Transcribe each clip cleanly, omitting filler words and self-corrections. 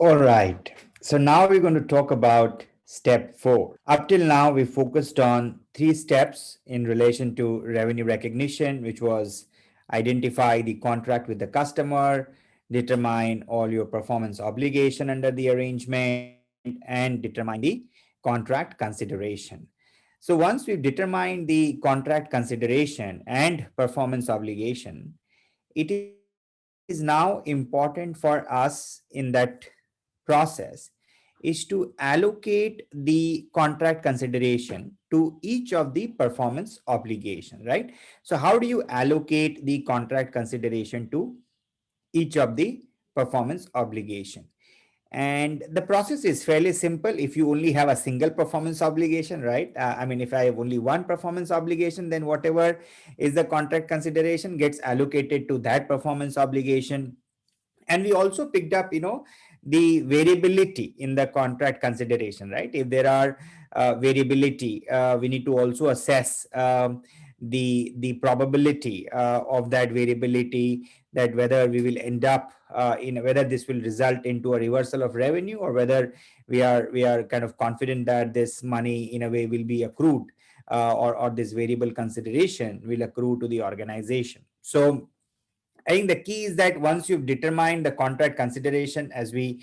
All right. So now we're going to talk about step 4. Up till now, we focused on 3 steps in relation to revenue recognition, which was identify the contract with the customer, determine all your performance obligation under the arrangement, and determine the contract consideration. So once we've determined the contract consideration and performance obligation, it is now important for us in that process is to allocate the contract consideration to each of the performance obligation, right? So how do you allocate the contract consideration to each of the performance obligation? And the process is fairly simple if you only have a single performance obligation, right? I mean, if I have only one performance obligation, then whatever is the contract consideration gets allocated to that performance obligation. And we also picked up, the variability in the contract consideration, right? If there are variability, we need to also assess the probability of that variability, that whether we will end up in whether this will result into a reversal of revenue, or whether we are kind of confident that this money in a way will be accrued, or this variable consideration will accrue to the organization. So I think the key is that once you've determined the contract consideration, as we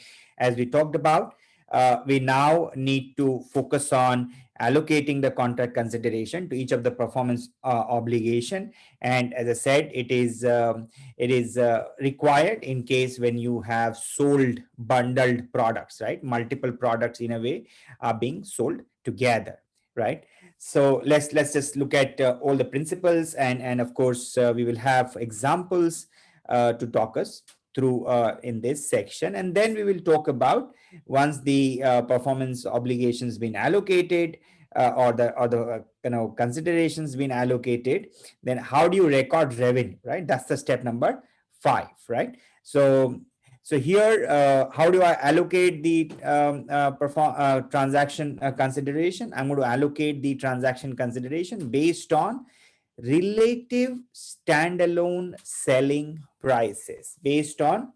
talked about, we now need to focus on allocating the contract consideration to each of the performance obligation. And as I said, it is required in case when you have sold bundled products, right? Multiple products in a way are being sold together, right? So let's just look at all the principles, and of course we will have examples to talk us through in this section, and then we will talk about once the performance obligations been allocated, or the considerations been allocated, then how do you record revenue, right? That's the step number 5, right? So here, how do I allocate the transaction consideration? I'm going to allocate the transaction consideration based on relative standalone selling prices, based on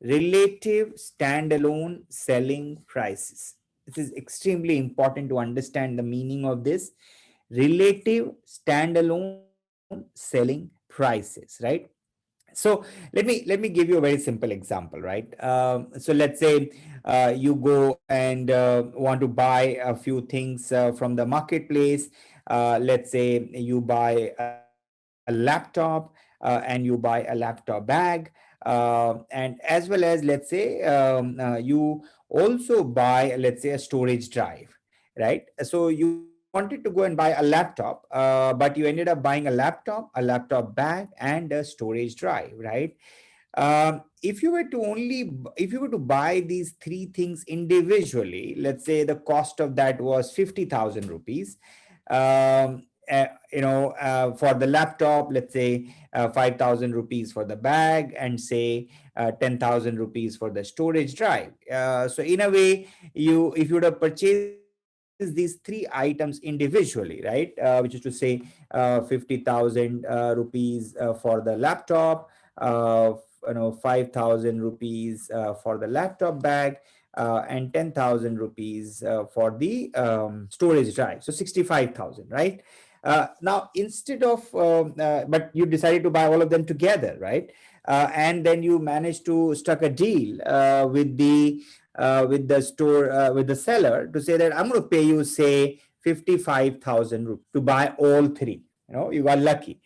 relative standalone selling prices. This is extremely important to understand the meaning of this relative standalone selling prices, right? So let me give you a very simple example, right? So let's say you go and want to buy a few things from the marketplace. Let's say you buy a laptop, and you buy a laptop bag, and as well as, let's say, you also buy, let's say, a storage drive, right? So you wanted to go and buy a laptop, but you ended up buying a laptop bag, and a storage drive, right? If you were to buy these three things individually, let's say the cost of that was 50,000 rupees. For the laptop, let's say 5,000 rupees for the bag, and say 10,000 rupees for the storage drive. So in a way, if you would have purchased these three items individually, right, which is to say 50,000 rupees for the laptop, 5,000 rupees for the laptop bag, and 10,000 rupees for the storage drive. So 65,000, right? Now, instead of, but you decided to buy all of them together, right? And then you managed to struck a deal with the seller to say that I'm going to pay you, say, 55,000 rupees to buy all three. You got lucky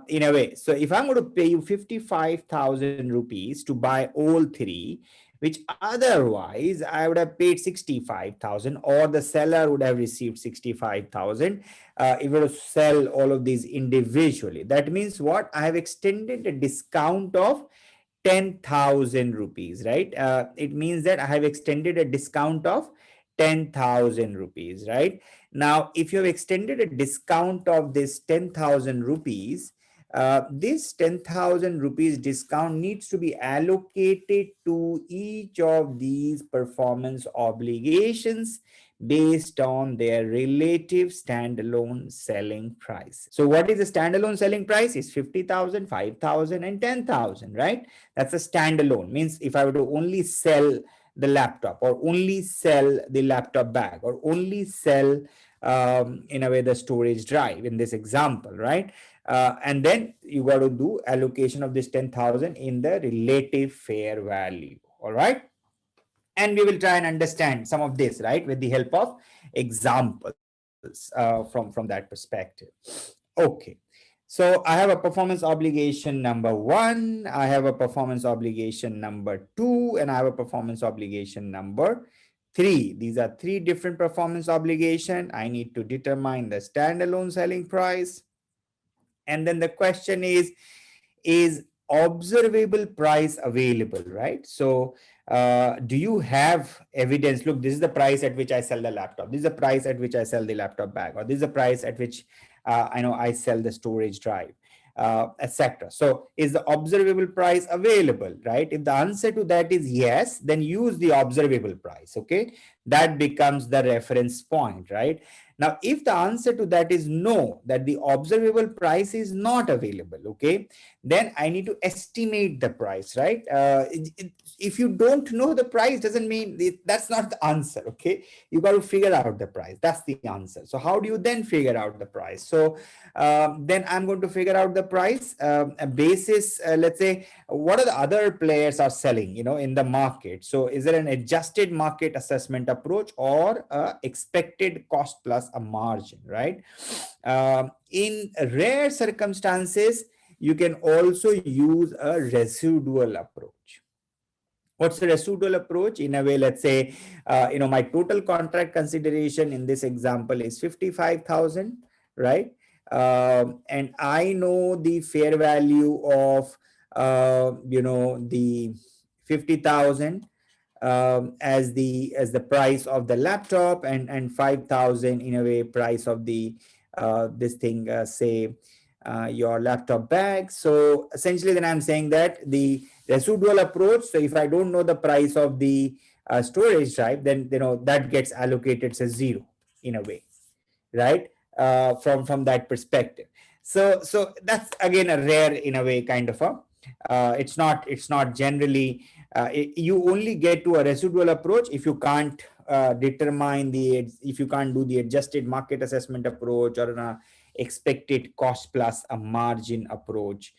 in a way. So if I'm going to pay you 55,000 rupees to buy all three, which otherwise I would have paid 65,000, or the seller would have received 65,000 if we were to sell all of these individually. That means what? I have extended a discount of 10,000 rupees, right? It means that I have extended a discount of 10,000 rupees, right? Now, if you have extended a discount of this 10,000 rupees, this 10,000 rupees discount needs to be allocated to each of these performance obligations based on their relative standalone selling price. So what is the standalone selling price? Is 50,000, 5,000, and 10,000, right? That's a standalone. Means if I were to only sell the laptop, or only sell the laptop bag, or only sell in a way the storage drive in this example, right? And then you got to do allocation of this 10,000 in the relative fair value. All right. And we will try and understand some of this, right, with the help of examples from that perspective. Okay. So I have a performance obligation number 1, I have a performance obligation number 2, and I have a performance obligation number 3. These are 3 different performance obligation. I need to determine the standalone selling price. And then the question is observable price available, right? So do you have evidence? Look, this is the price at which I sell the laptop, this is the price at which I sell the laptop bag, or this is the price at which I sell the storage drive, etc. So is the observable price available, right? If the answer to that is yes, then use the observable price. Okay, that becomes the reference point, right? Now, if the answer to that is no, that the observable price is not available, okay, then I need to estimate the price, right? If you don't know the price, doesn't mean that's not the answer, okay? You got to figure out the price. That's the answer. So how do you then figure out the price? So then I'm going to figure out the price basis, let's say, what are the other players are selling, in the market. So is there an adjusted market assessment approach or expected cost plus a margin, right? In rare circumstances, you can also use a residual approach. What's the residual approach? In a way, let's say, my total contract consideration in this example is 55,000, right? And I know the fair value of, the 50,000 as the price of the laptop, and 5,000 in a way price of the this thing, say your laptop bag. So essentially then I'm saying that the residual approach, so if I don't know the price of the storage drive, then that gets allocated as 0 in a way, right? From that perspective. So that's again a rare in a way kind of a it's not generally you only get to a residual approach if you can't if you can't do the adjusted market assessment approach, or an expected cost plus a margin approach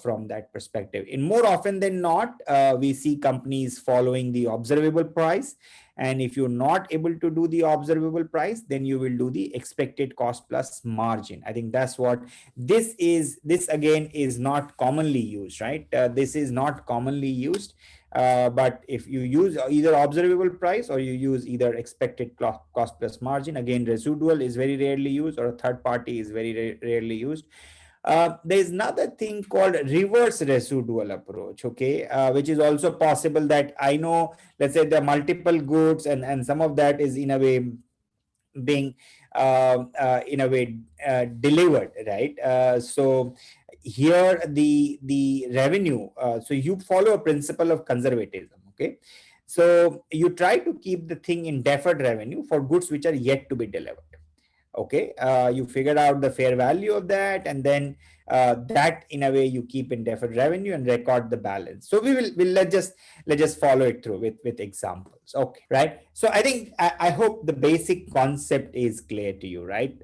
from that perspective. In more often than not, we see companies following the observable price. And if you're not able to do the observable price, then you will do the expected cost plus margin. I think that's what this is. This again is not commonly used, right? This is not commonly used. But if you use either observable price or you use either expected cost plus margin, again, residual is very rarely used, or a third party is very rarely used. There's another thing called reverse residual approach, okay, which is also possible. That I know, let's say there are multiple goods, and some of that is in a way being delivered, right? So here the revenue, so you follow a principle of conservatism, okay? So you try to keep the thing in deferred revenue for goods which are yet to be delivered. Okay, you figured out the fair value of that, and then that in a way you keep in deferred revenue and record the balance. So let's just follow it through with examples. Okay, right? So I think I hope the basic concept is clear to you, right?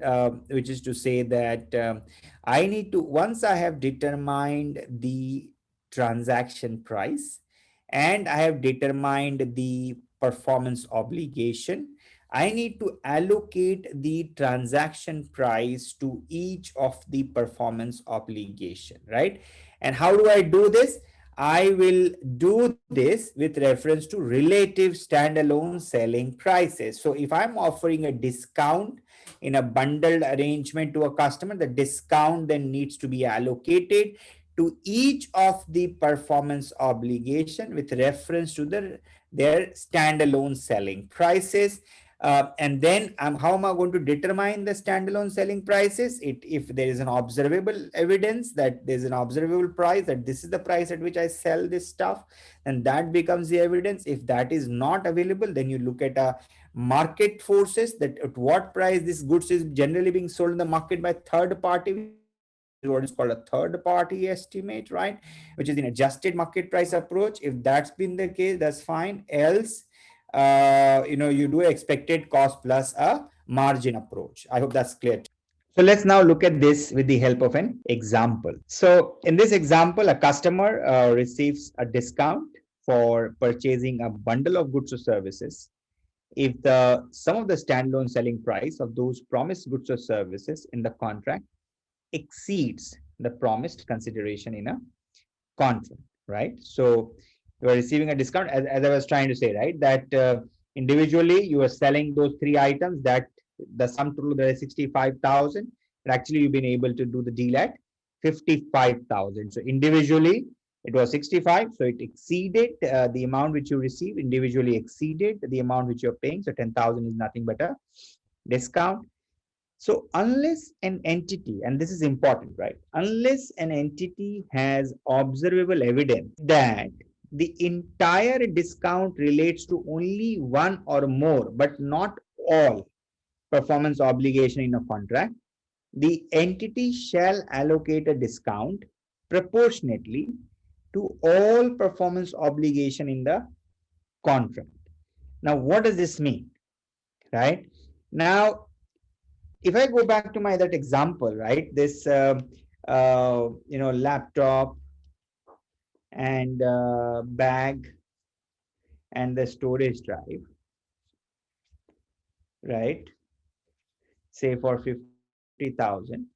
Which is to say that I need to, once I have determined the transaction price and I have determined the performance obligation, I need to allocate the transaction price to each of the performance obligation, right? And how do I do this? I will do this with reference to relative standalone selling prices. So if I'm offering a discount in a bundled arrangement to a customer, the discount then needs to be allocated to each of the performance obligation with reference to their standalone selling prices. And then how am I going to determine the standalone selling prices? If there is an observable evidence that there's an observable price, that this is the price at which I sell this stuff, then that becomes the evidence. If that is not available, then you look at market forces, that at what price this goods is generally being sold in the market by third party, which is what is called a third party estimate, right? Which is an adjusted market price approach. If that's been the case, that's fine. Else you do expected cost plus a margin approach. I hope that's clear. So let's now look at this with the help of an example. So in this example, a customer receives a discount for purchasing a bundle of goods or services if the sum of the standalone selling price of those promised goods or services in the contract exceeds the promised consideration in a contract, right? So you are receiving a discount, as I was trying to say, right? That individually you are selling those three items that the sum total there is 65,000, but actually you've been able to do the deal at 55,000. So individually it was 65, so it exceeded the amount which you receive, individually exceeded the amount which you're paying. So 10,000 is nothing but a discount. So unless an entity, and this is important, right? Unless an entity has observable evidence that the entire discount relates to only one or more, but not all performance obligation in a contract, the entity shall allocate a discount proportionately to all performance obligation in the contract. Now, what does this mean, right? Now, if I go back to my that example, right, this laptop and bag and the storage drive, right, say for 50,000,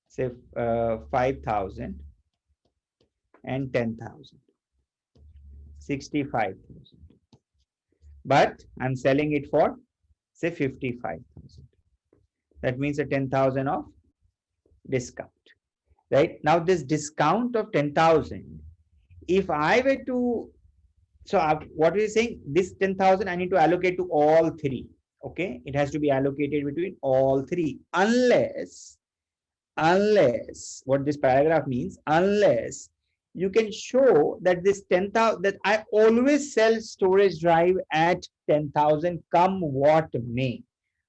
say 5,000 and 10,000, 65,000, but I'm selling it for say 55,000. That means a 10,000 of discount, right? Now this discount of 10,000, if I were to, so what we're saying, this 10,000 I need to allocate to all three. Okay, it has to be allocated between all three, unless what this paragraph means, unless you can show that this 10,000, that I always sell storage drive at 10,000 come what may.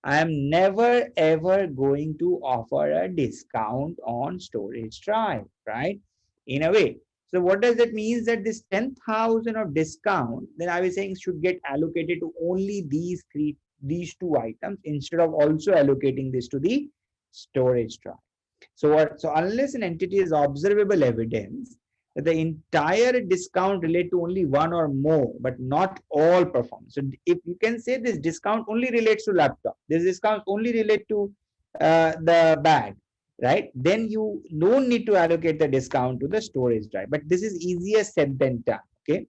I am never ever going to offer a discount on storage drive, right? In a way. So what does that mean? That this 10,000 of discount, then I was saying should get allocated to only these two items instead of also allocating this to the storage drive. So unless an entity has observable evidence that the entire discount relate to only one or more, but not all performance. So if you can say this discount only relates to laptop, this discount only relate to the bag, right? Then you don't need to allocate the discount to the storage drive. But this is easier said than done, okay?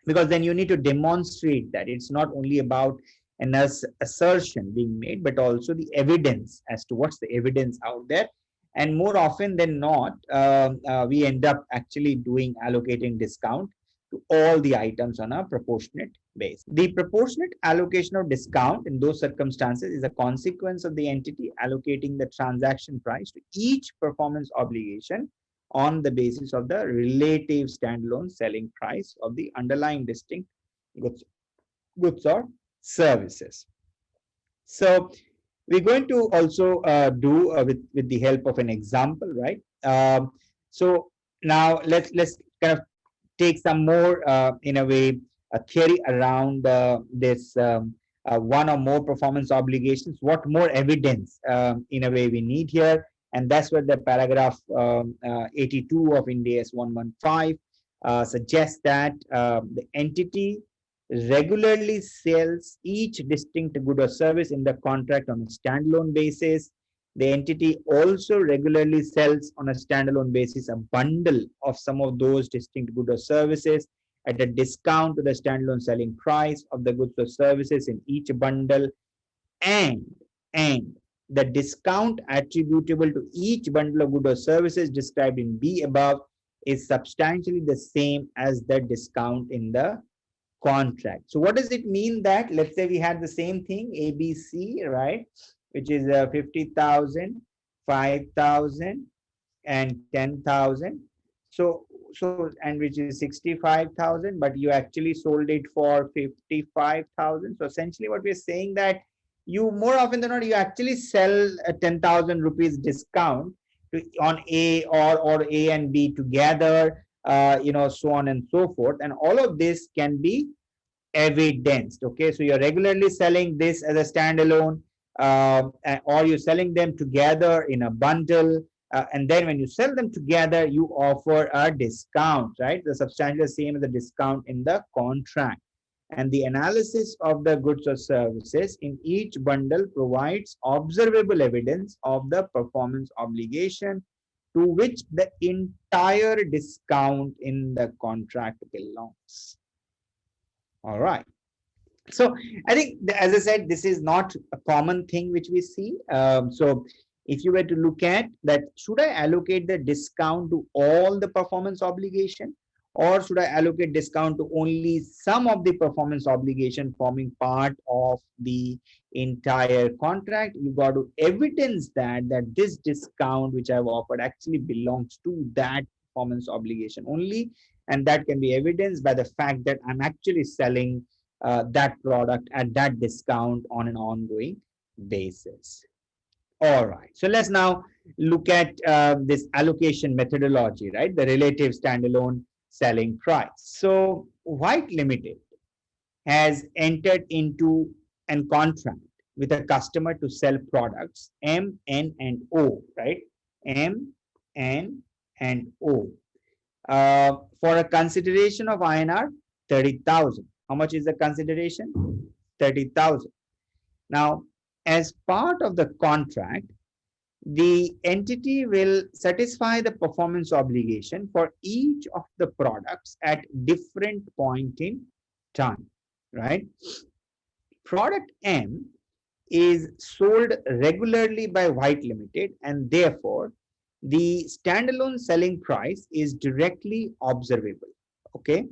Because then you need to demonstrate that it's not only about an assertion being made, but also the evidence as to what's the evidence out there. And more often than not, we end up actually allocating discount to all the items on a proportionate basis. The proportionate allocation of discount in those circumstances is a consequence of the entity allocating the transaction price to each performance obligation on the basis of the relative standalone selling price of the underlying distinct goods or services. So we're going to also do with the help of an example, right? So now let's kind of take some more in a way a theory around this one or more performance obligations. What more evidence in a way we need here, and that's what the paragraph 82 of Ind AS 115 suggests, that the entity regularly sells each distinct good or service in the contract on a standalone basis. The entity also regularly sells on a standalone basis a bundle of some of those distinct goods or services at a discount to the standalone selling price of the goods or services in each bundle, and the discount attributable to each bundle of goods or services described in B above is substantially the same as the discount in the contract. So what does it mean that, let's say we had the same thing, ABC, right, which is 50,000, 5,000 and 10,000. So and which is 65,000, but you actually sold it for 55,000. So essentially what we're saying, that you more often than not, you actually sell a 10,000 rupees discount on A or A and B together, so on and so forth. And all of this can be evidenced. Okay, so you're regularly selling this as a standalone, or you're selling them together in a bundle, and then when you sell them together, you offer a discount, right? The substantially same as the discount in the contract. And the analysis of the goods or services in each bundle provides observable evidence of the performance obligation to which the entire discount in the contract belongs. All right. So I think, as I said, this is not a common thing which we see. So if you were to look at that, should I allocate the discount to all the performance obligation, or should I allocate discount to only some of the performance obligation forming part of the entire contract? You got to evidence that this discount which I've offered actually belongs to that performance obligation only, and that can be evidenced by the fact that I'm actually selling that product at that discount on an ongoing basis. All right, so let's now look at this allocation methodology, right? The relative standalone selling price. So White Limited has entered into a contract with a customer to sell products M, N, and O, right? M, N, and O for a consideration of INR 30,000. How much is the consideration? 30,000. Now, as part of the contract, the entity will satisfy the performance obligation for each of the products at different point in time, right? Product M is sold regularly by White Limited, and therefore the standalone selling price is directly observable. Okay.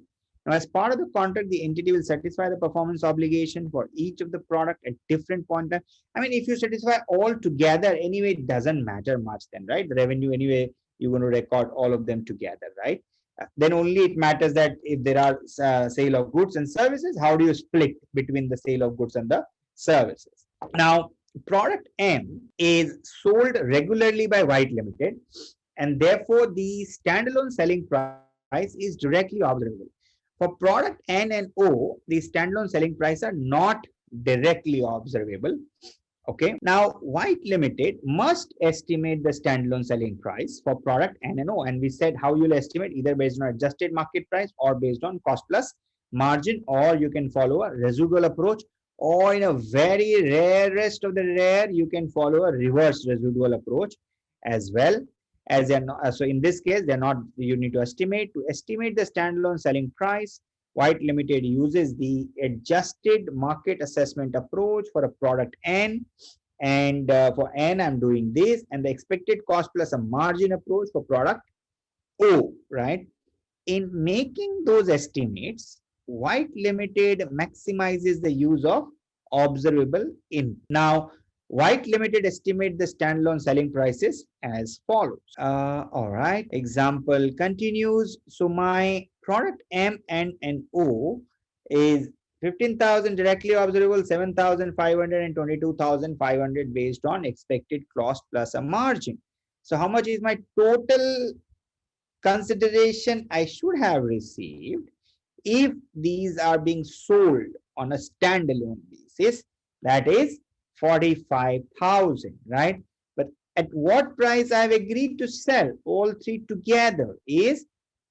Now, as part of the contract, the entity will satisfy the performance obligation for each of the product at different point. I mean, if you satisfy all together, anyway, it doesn't matter much then, right? The revenue, anyway, you're going to record all of them together, right? Then only it matters that if there are sale of goods and services, how do you split between the sale of goods and the services? Now, product M is sold regularly by White Limited, and therefore the standalone selling price is directly observable. For product N and O, the standalone selling price are not directly observable. Okay. Now, White Limited must estimate the standalone selling price for product N and O. And we said how you'll estimate, either based on adjusted market price or based on cost plus margin, or you can follow a residual approach, or in a very rarest of the rare, you can follow a reverse residual approach as well. As they're not, so in this case, they're not, you need to estimate the standalone selling price. White Limited uses the adjusted market assessment approach for a product N, and for N I'm doing this, and the expected cost plus a margin approach for product O, right? In making those estimates, White Limited maximizes the use of observable input. Now, White Limited estimate the standalone selling prices as follows. All right, example continues. So my product M, N, and O is 15,000 directly observable, 7,500, and 22,500 based on expected cost plus a margin. So how much is my total consideration I should have received if these are being sold on a standalone basis? That is 45,000, right? But at what price I've agreed to sell all three together is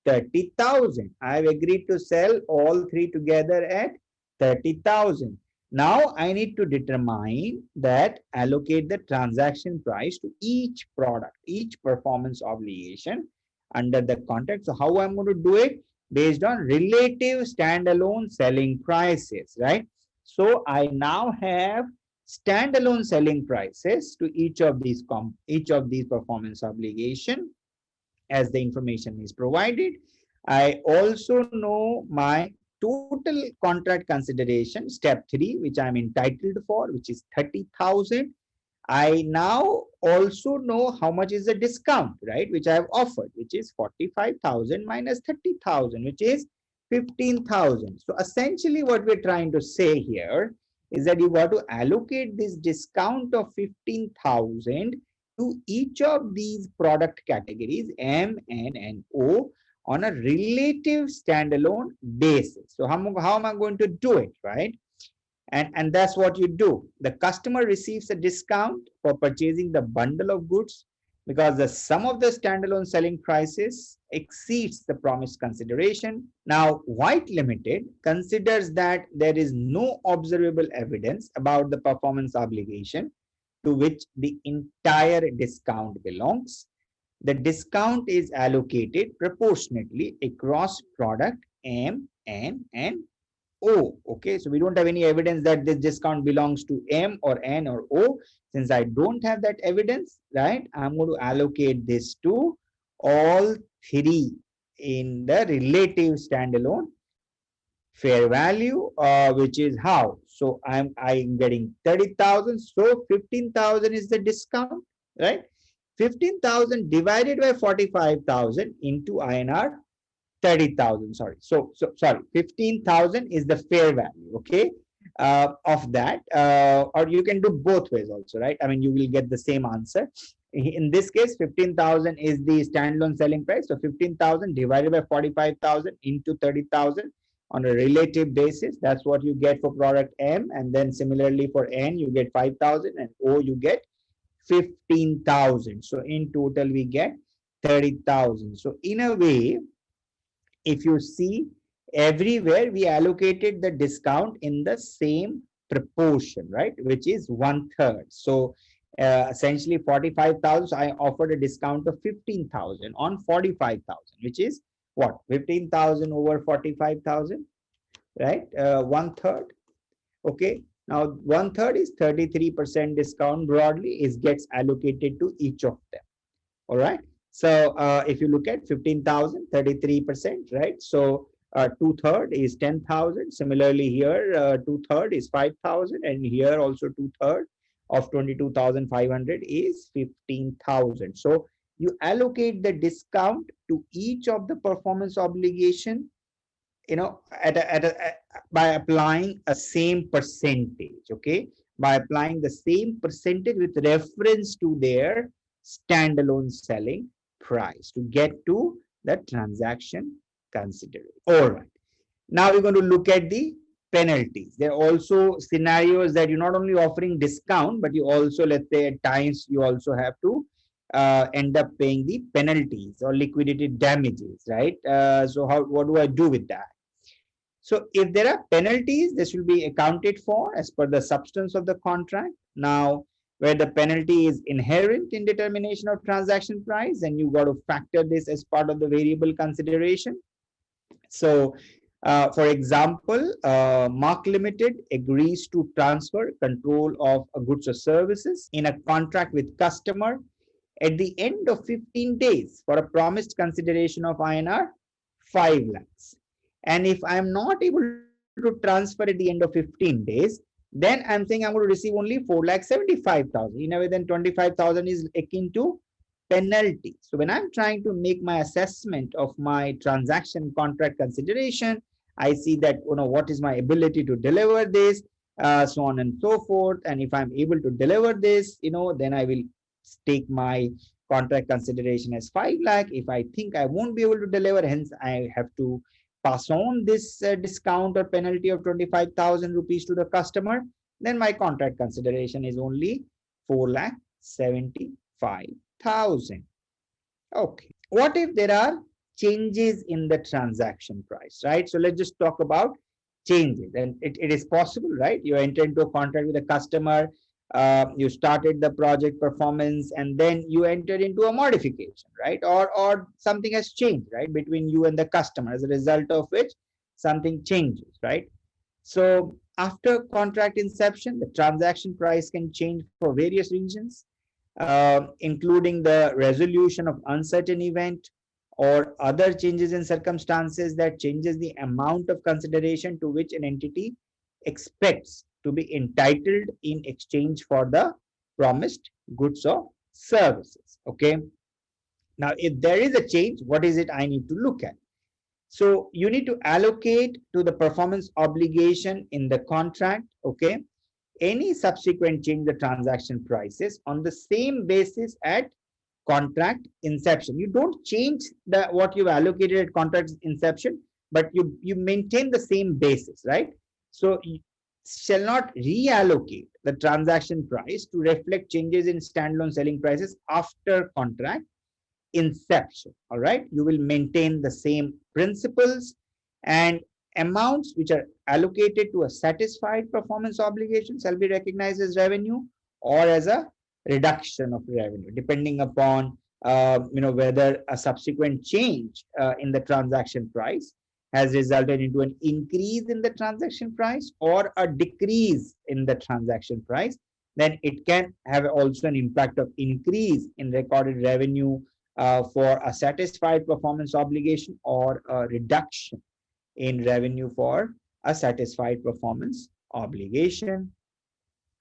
30,000. I've agreed to sell all three together at 30,000. Now I need to determine that, allocate the transaction price to each product, each performance obligation under the contract. So how I'm going to do it? Based on relative standalone selling prices, right? So I now have standalone selling prices to each of these performance obligation as the information is provided. I also know my total contract consideration, step 3, which I'm entitled for, which is 30,000. I now also know how much is the discount, right, which I have offered, which is 45,000 minus 30,000, which is 15,000. So essentially what we're trying to say here is that you got to allocate this discount of 15,000 to each of these product categories M, N, and O on a relative standalone basis. So how am I going to do it, right? And that's what you do. The customer receives a discount for purchasing the bundle of goods because the sum of the standalone selling prices exceeds the promised consideration. Now, White Limited considers that there is no observable evidence about the performance obligation to which the entire discount belongs. The discount is allocated proportionately across product M, N, and O. Okay, so we don't have any evidence that this discount belongs to M or N or O. Since I don't have that evidence, right, I'm going to allocate this to all three in the relative standalone fair value, which is how. So I'm getting 30,000. So 15,000 is the discount, right? 15,000 divided by 45,000 into INR 30,000. Sorry, 15,000 is the fair value, okay, of that, or you can do both ways also, right? I mean, you will get the same answer. In this case, 15,000 is the standalone selling price. So 15,000 divided by 45,000 into 30,000 on a relative basis. That's what you get for product M. And then similarly for N, you get 5,000, and O, you get 15,000. So in total, we get 30,000. So in a way, if you see, everywhere we allocated the discount in the same proportion, right, which is 1/3. So essentially 45,000, I offered a discount of 15,000 on 45,000, which is what, 15,000 over 45,000, right? 1/3. Okay, now 1/3 is 33% discount. Broadly is gets allocated to each of them. All right. So if you look at 15,000, 33%, right? So 2/3 is 10,000. Similarly here, 2/3 is 5,000, and here also 2/3 of 22,500 is 15,000. So you allocate the discount to each of the performance obligation, you know, by applying a same percentage, okay, by applying the same percentage with reference to their standalone selling price to get to the transaction consideration. All right, now we're going to look at the penalties. There are also scenarios that you're not only offering discount, but you also, let's say at times you also have to end up paying the penalties or liquidated damages, right? So what do I do with that? So if there are penalties, this will be accounted for as per the substance of the contract. Now, where the penalty is inherent in determination of transaction price, and you got to factor this as part of the variable consideration. So, for example, Mark Limited agrees to transfer control of goods or services in a contract with customer at the end of 15 days for a promised consideration of INR 5 lakhs. And if I'm not able to transfer at the end of 15 days, then I'm saying I'm going to receive only 4,75,000. In a way, then 25,000 is akin to penalty. So when I'm trying to make my assessment of my transaction contract consideration, I see that, you know, what is my ability to deliver this, so on and so forth. And if I'm able to deliver this, you know, then I will take my contract consideration as 5 lakh. If I think I won't be able to deliver, hence I have to pass on this discount or penalty of 25,000 rupees to the customer, then my contract consideration is only 4,75,000. Okay. What if there are changes in the transaction price, right? So let's just talk about changes, and it is possible, right? You enter into a contract with a customer, you started the project performance, and then you entered into a modification, right? Or something has changed, right, between you and the customer, as a result of which something changes, right? So after contract inception, the transaction price can change for various reasons, including the resolution of uncertain event or other changes in circumstances that changes the amount of consideration to which an entity expects to be entitled in exchange for the promised goods or services. Okay. Now, if there is a change, what is it I need to look at? So you need to allocate to the performance obligation in the contract, okay, any subsequent change in the transaction prices on the same basis at contract inception. You don't change the what you've allocated at contract inception, but you maintain the same basis, right? So you shall not reallocate the transaction price to reflect changes in standalone selling prices after contract inception. All right, you will maintain the same principles, and amounts which are allocated to a satisfied performance obligation shall be recognized as revenue or as a reduction of revenue, depending upon whether a subsequent change in the transaction price has resulted into an increase in the transaction price or a decrease in the transaction price. Then it can have also an impact of increase in recorded revenue for a satisfied performance obligation or a reduction in revenue for a satisfied performance obligation.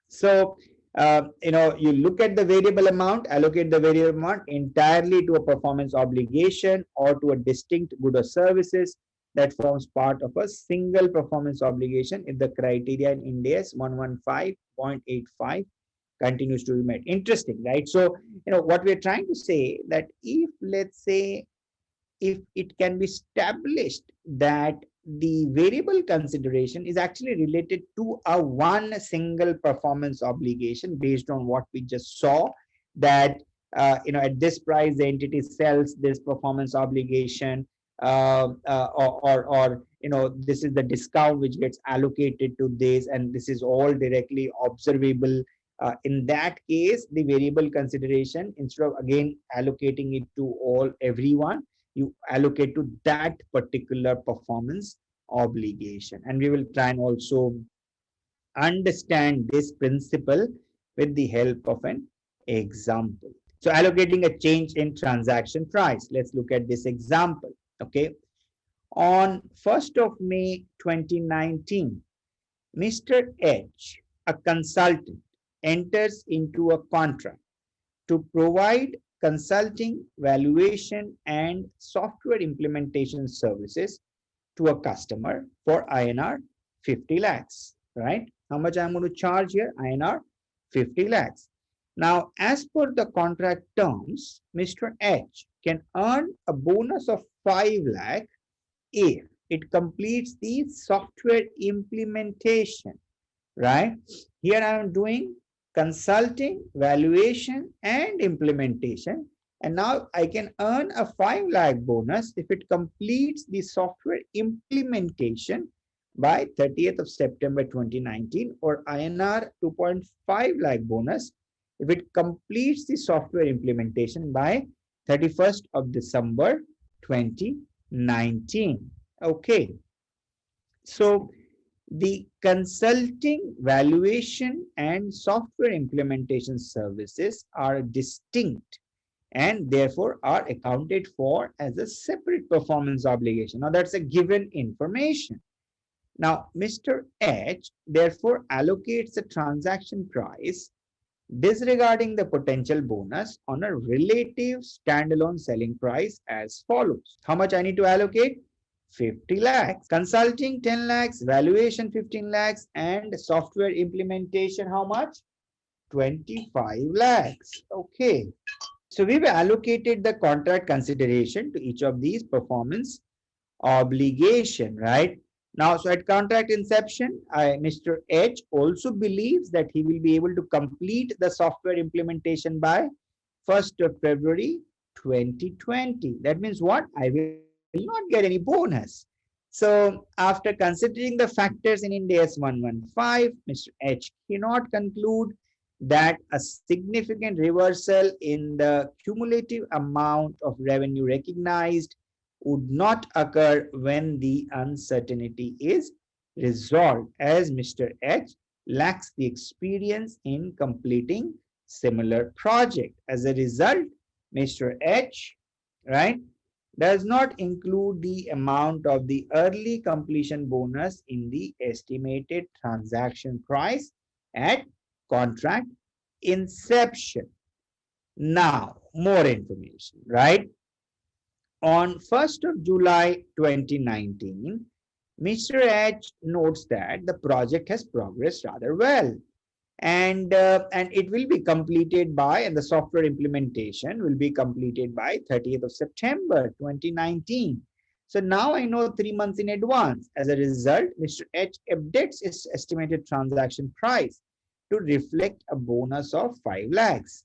So, you look at the variable amount, allocate the variable amount entirely to a performance obligation or to a distinct good or services that forms part of a single performance obligation if the criteria in Ind AS 115.85 continues to be met. Interesting, right? So, what we're trying to say that if, let's say, if it can be established that the variable consideration is actually related to a one single performance obligation based on what we just saw, that at this price the entity sells this performance obligation, or this is the discount which gets allocated to this, and this is all directly observable. In that case, the variable consideration, instead of again allocating it to everyone, you allocate to that particular performance obligation. And we will try and also understand this principle with the help of an example. So allocating a change in transaction price. Let's look at this example. Okay. On 1st of May 2019, Mr. H, a consultant, enters into a contract to provide consulting, valuation, and software implementation services to a customer for INR 50 lakhs, right? How much I'm going to charge here? INR 50 lakhs. Now, as per the contract terms, Mr. H can earn a bonus of 5 lakh if it completes the software implementation, right? Here I am doing consulting, valuation, and implementation. And now I can earn a 5 lakh bonus if it completes the software implementation by 30th of September 2019, or INR 2.5 lakh bonus if it completes the software implementation by 31st of December 2019. Okay. So the consulting, valuation, and software implementation services are distinct and therefore are accounted for as a separate performance obligation. Now that's a given information. Now Mr. H therefore allocates the transaction price disregarding the potential bonus on a relative standalone selling price as follows. How much I need to allocate? 50 lakhs. Consulting 10 lakhs, valuation 15 lakhs, and software implementation how much? 25 lakhs. Okay. So we've allocated the contract consideration to each of these performance obligation, right? Now, so at contract inception, Mr. H also believes that he will be able to complete the software implementation by 1st of February 2020. That means what? I will not get any bonus. So after considering the factors in Ind AS 115, Mr. H cannot conclude that a significant reversal in the cumulative amount of revenue recognized would not occur when the uncertainty is resolved, as Mr. H lacks the experience in completing similar project. As a result, Mr. H, right, does not include the amount of the early completion bonus in the estimated transaction price at contract inception. Now, more information, right? On 1st of July 2019, Mr. H notes that the project has progressed rather well. and it will be completed by, and the software implementation will be completed by 30th of September 2019. So now I know 3 months in advance. As a result, Mr. H updates its estimated transaction price to reflect a bonus of 5 lakhs.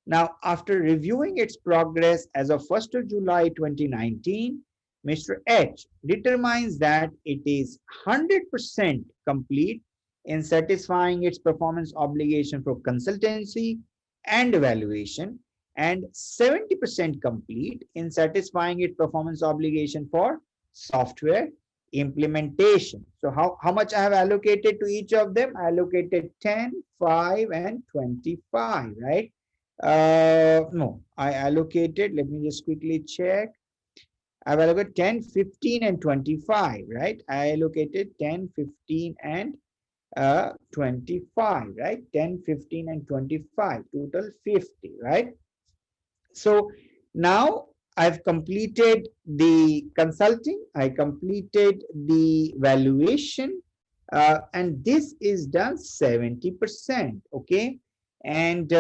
Now, after reviewing its progress as of 1st of July 2019, Mr. H determines that it is 100% complete in satisfying its performance obligation for consultancy and evaluation, and 70% complete in satisfying its performance obligation for software implementation. So how much I have allocated to each of them? I allocated 10, 5, and 25, right? No, I allocated, let me just quickly check. I've allocated 10, 15, and 25, right? I allocated 10, 15, and 25, right? 10, 15, and 25, total 50, right? So now I've completed the consulting, I completed the valuation, and this is done 70%, okay? And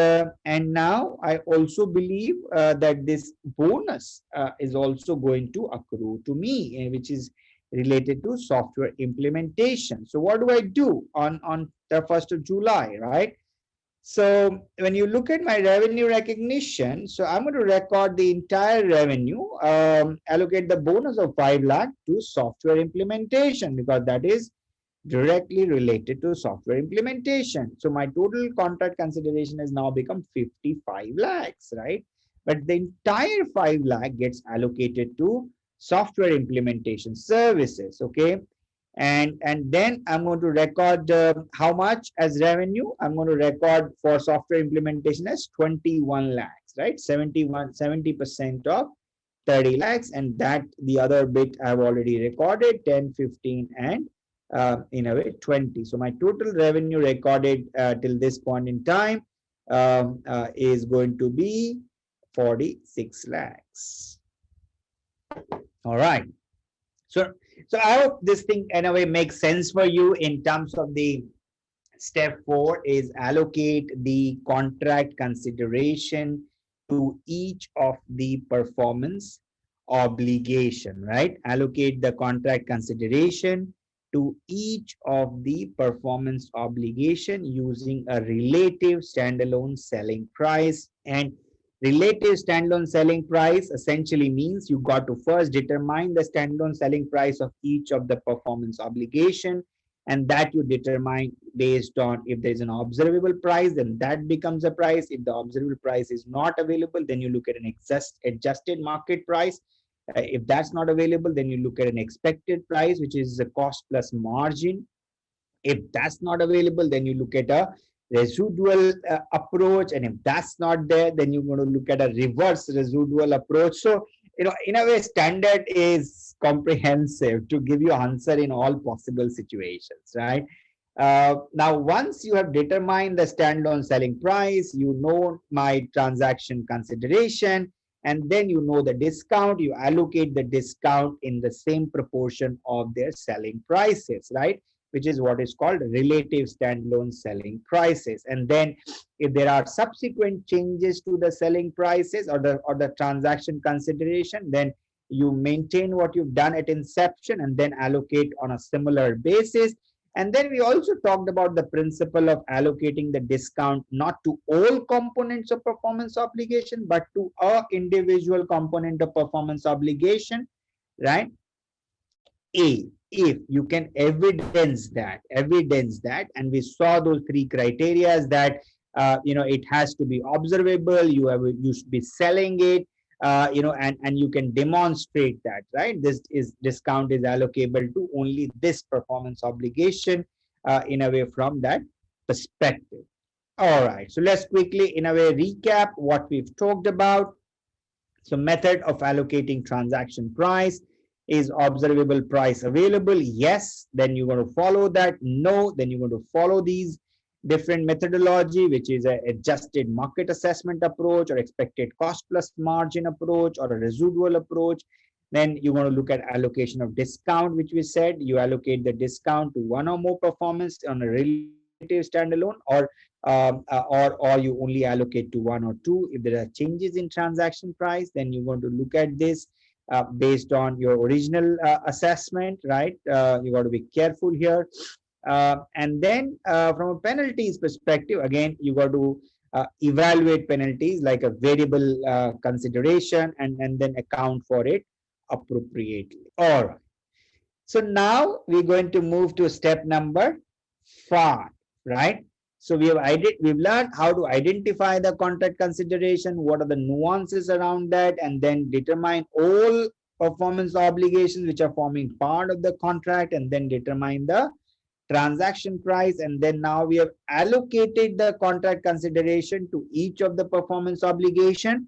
now I also believe that this bonus is also going to accrue to me, which is related to software implementation. So what do I do on the 1st of July, right? So when you look at my revenue recognition, so I'm going to record the entire revenue, allocate the bonus of 5 lakh to software implementation, because that is directly related to software implementation. So my total contract consideration has now become 55 lakhs, right? But the entire 5 lakh gets allocated to software implementation services, okay? And then I'm going to record how much as revenue. I'm going to record for software implementation as 21 lakhs, right? 70% of 30 lakhs, and that the other bit I've already recorded, 10, 15, and in a way 20. So my total revenue recorded till this point in time is going to be 46 lakhs. All right. So I hope this thing in a way makes sense for you. In terms of the step 4 is allocate the contract consideration to each of the performance obligation, right? Allocate the contract consideration to each of the performance obligation using a relative standalone selling price. And relative standalone selling price essentially means you got to first determine the standalone selling price of each of the performance obligation, and that you determine based on if there is an observable price, then that becomes a price. If the observable price is not available, then you look at an adjusted market price. If that's not available, then you look at an expected price, which is the cost plus margin. If that's not available, then you look at a residual approach, and if that's not there, then you're going to look at a reverse residual approach. So in a way, standard is comprehensive to give you answer in all possible situations, right? Now once you have determined the standalone selling price, you know my transaction consideration, and then you know the discount, you allocate the discount in the same proportion of their selling prices, right? Which is what is called relative standalone selling prices. And then if there are subsequent changes to the selling prices or the transaction consideration, then you maintain what you've done at inception and then allocate on a similar basis. And then we also talked about the principle of allocating the discount not to all components of performance obligation, but to a individual component of performance obligation, right? If you can evidence that, and we saw those 3 criteria that it has to be observable, you should be selling it, and you can demonstrate that, right? This is discount is allocable to only this performance obligation in a way from that perspective. All right, so let's quickly in a way recap what we've talked about. So method of allocating transaction price is observable price available? Yes, then you're going to follow that. No, then you're going to follow these different methodology, which is a adjusted market assessment approach, or expected cost plus margin approach, or a residual approach. Then you're going to look at allocation of discount, which we said you allocate the discount to one or more performance on a relative standalone, or you only allocate to one or two. If there are changes in transaction price, then you're going to look at this based on your original assessment, right? You got to be careful here. And then from a penalties perspective, again, you got to evaluate penalties like a variable consideration, and then account for it appropriately. All right. So now we're going to move to step number 5, right? So we've learned how to identify the contract consideration, what are the nuances around that, and then determine all performance obligations which are forming part of the contract, and then determine the transaction price. And then now we have allocated the contract consideration to each of the performance obligation.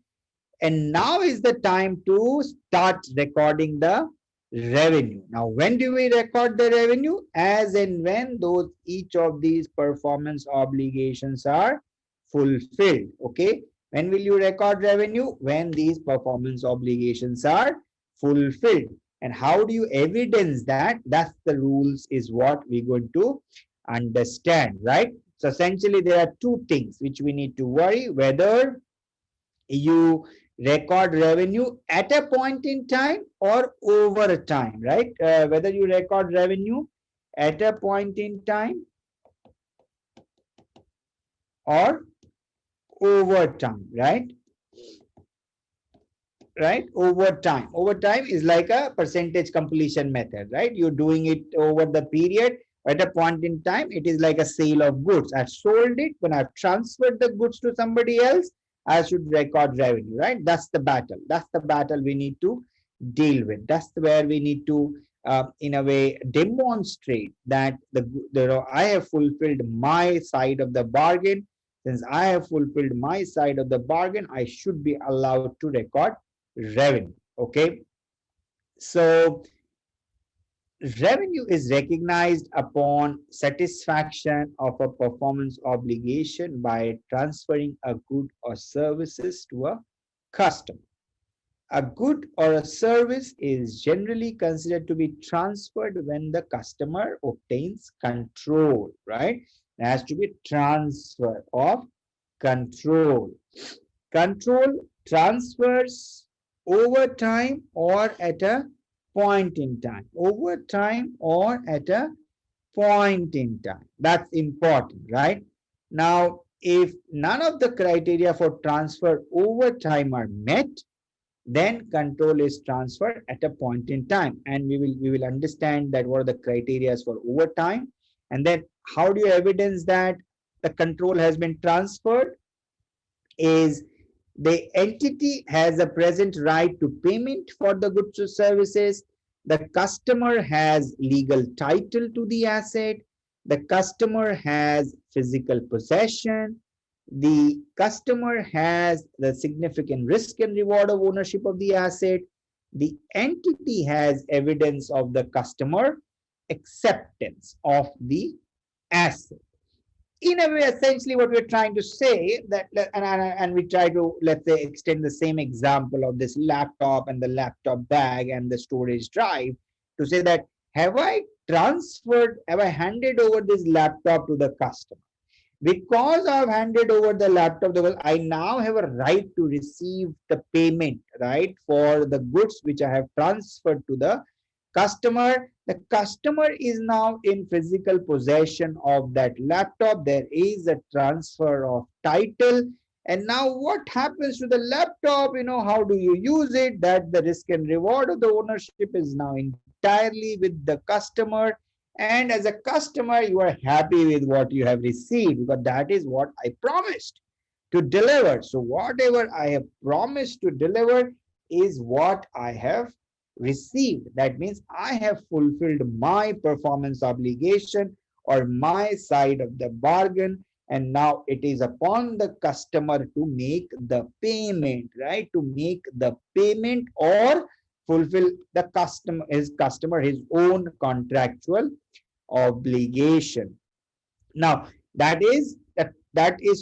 And now is the time to start recording the revenue. Now, when do we record the revenue? As and when each of these performance obligations are fulfilled. Okay. When will you record revenue? When these performance obligations are fulfilled. And how do you evidence that? That's the rules, is what we're going to understand, right? So essentially there are two things which we need to worry: whether you record revenue at a point in time or over a time, right? Whether you record revenue at a point in time or over time, right? Right? Over time. Over time is like a percentage completion method, right? You're doing it over the period. At a point in time, it is like a sale of goods. I've sold it. When I've transferred the goods to somebody else, I should record revenue, right? That's the battle. That's the battle we need to deal with. That's where we need to, in a way, demonstrate that I have fulfilled my side of the bargain. Since I have fulfilled my side of the bargain, I should be allowed to record revenue. Okay. So revenue is recognized upon satisfaction of a performance obligation by transferring a good or services to a customer. A good or a service is generally considered to be transferred when the customer obtains control, right? There has to be transfer of control. Control transfers over time or at a point in time. Over time or at a point in time. That's important, right? Now, if none of the criteria for transfer over time are met, then control is transferred at a point in time. And we will understand that what are the criteria for over time. And then how do you evidence that the control has been transferred? Is the entity has a present right to payment for the goods or services. The customer has legal title to the asset. The customer has physical possession. The customer has the significant risk and reward of ownership of the asset. The entity has evidence of the customer acceptance of the asset. In a way, essentially what we're trying to say that, and we try to, let's say, extend the same example of this laptop and the laptop bag and the storage drive to say that, have I handed over this laptop to the customer? Because I've handed over the laptop, I now have a right to receive the payment, right, for the goods which I have transferred to the customer. The customer is now in physical possession of that laptop. There is a transfer of title. And now what happens to the laptop? How do you use it? That the risk and reward of the ownership is now entirely with the customer. And as a customer, you are happy with what you have received because that is what I promised to deliver. So whatever I have promised to deliver is what I have received. That means I have fulfilled my performance obligation or my side of the bargain, and now it is upon the customer to make the payment, right? To make the payment or fulfill his own contractual obligation. Now that is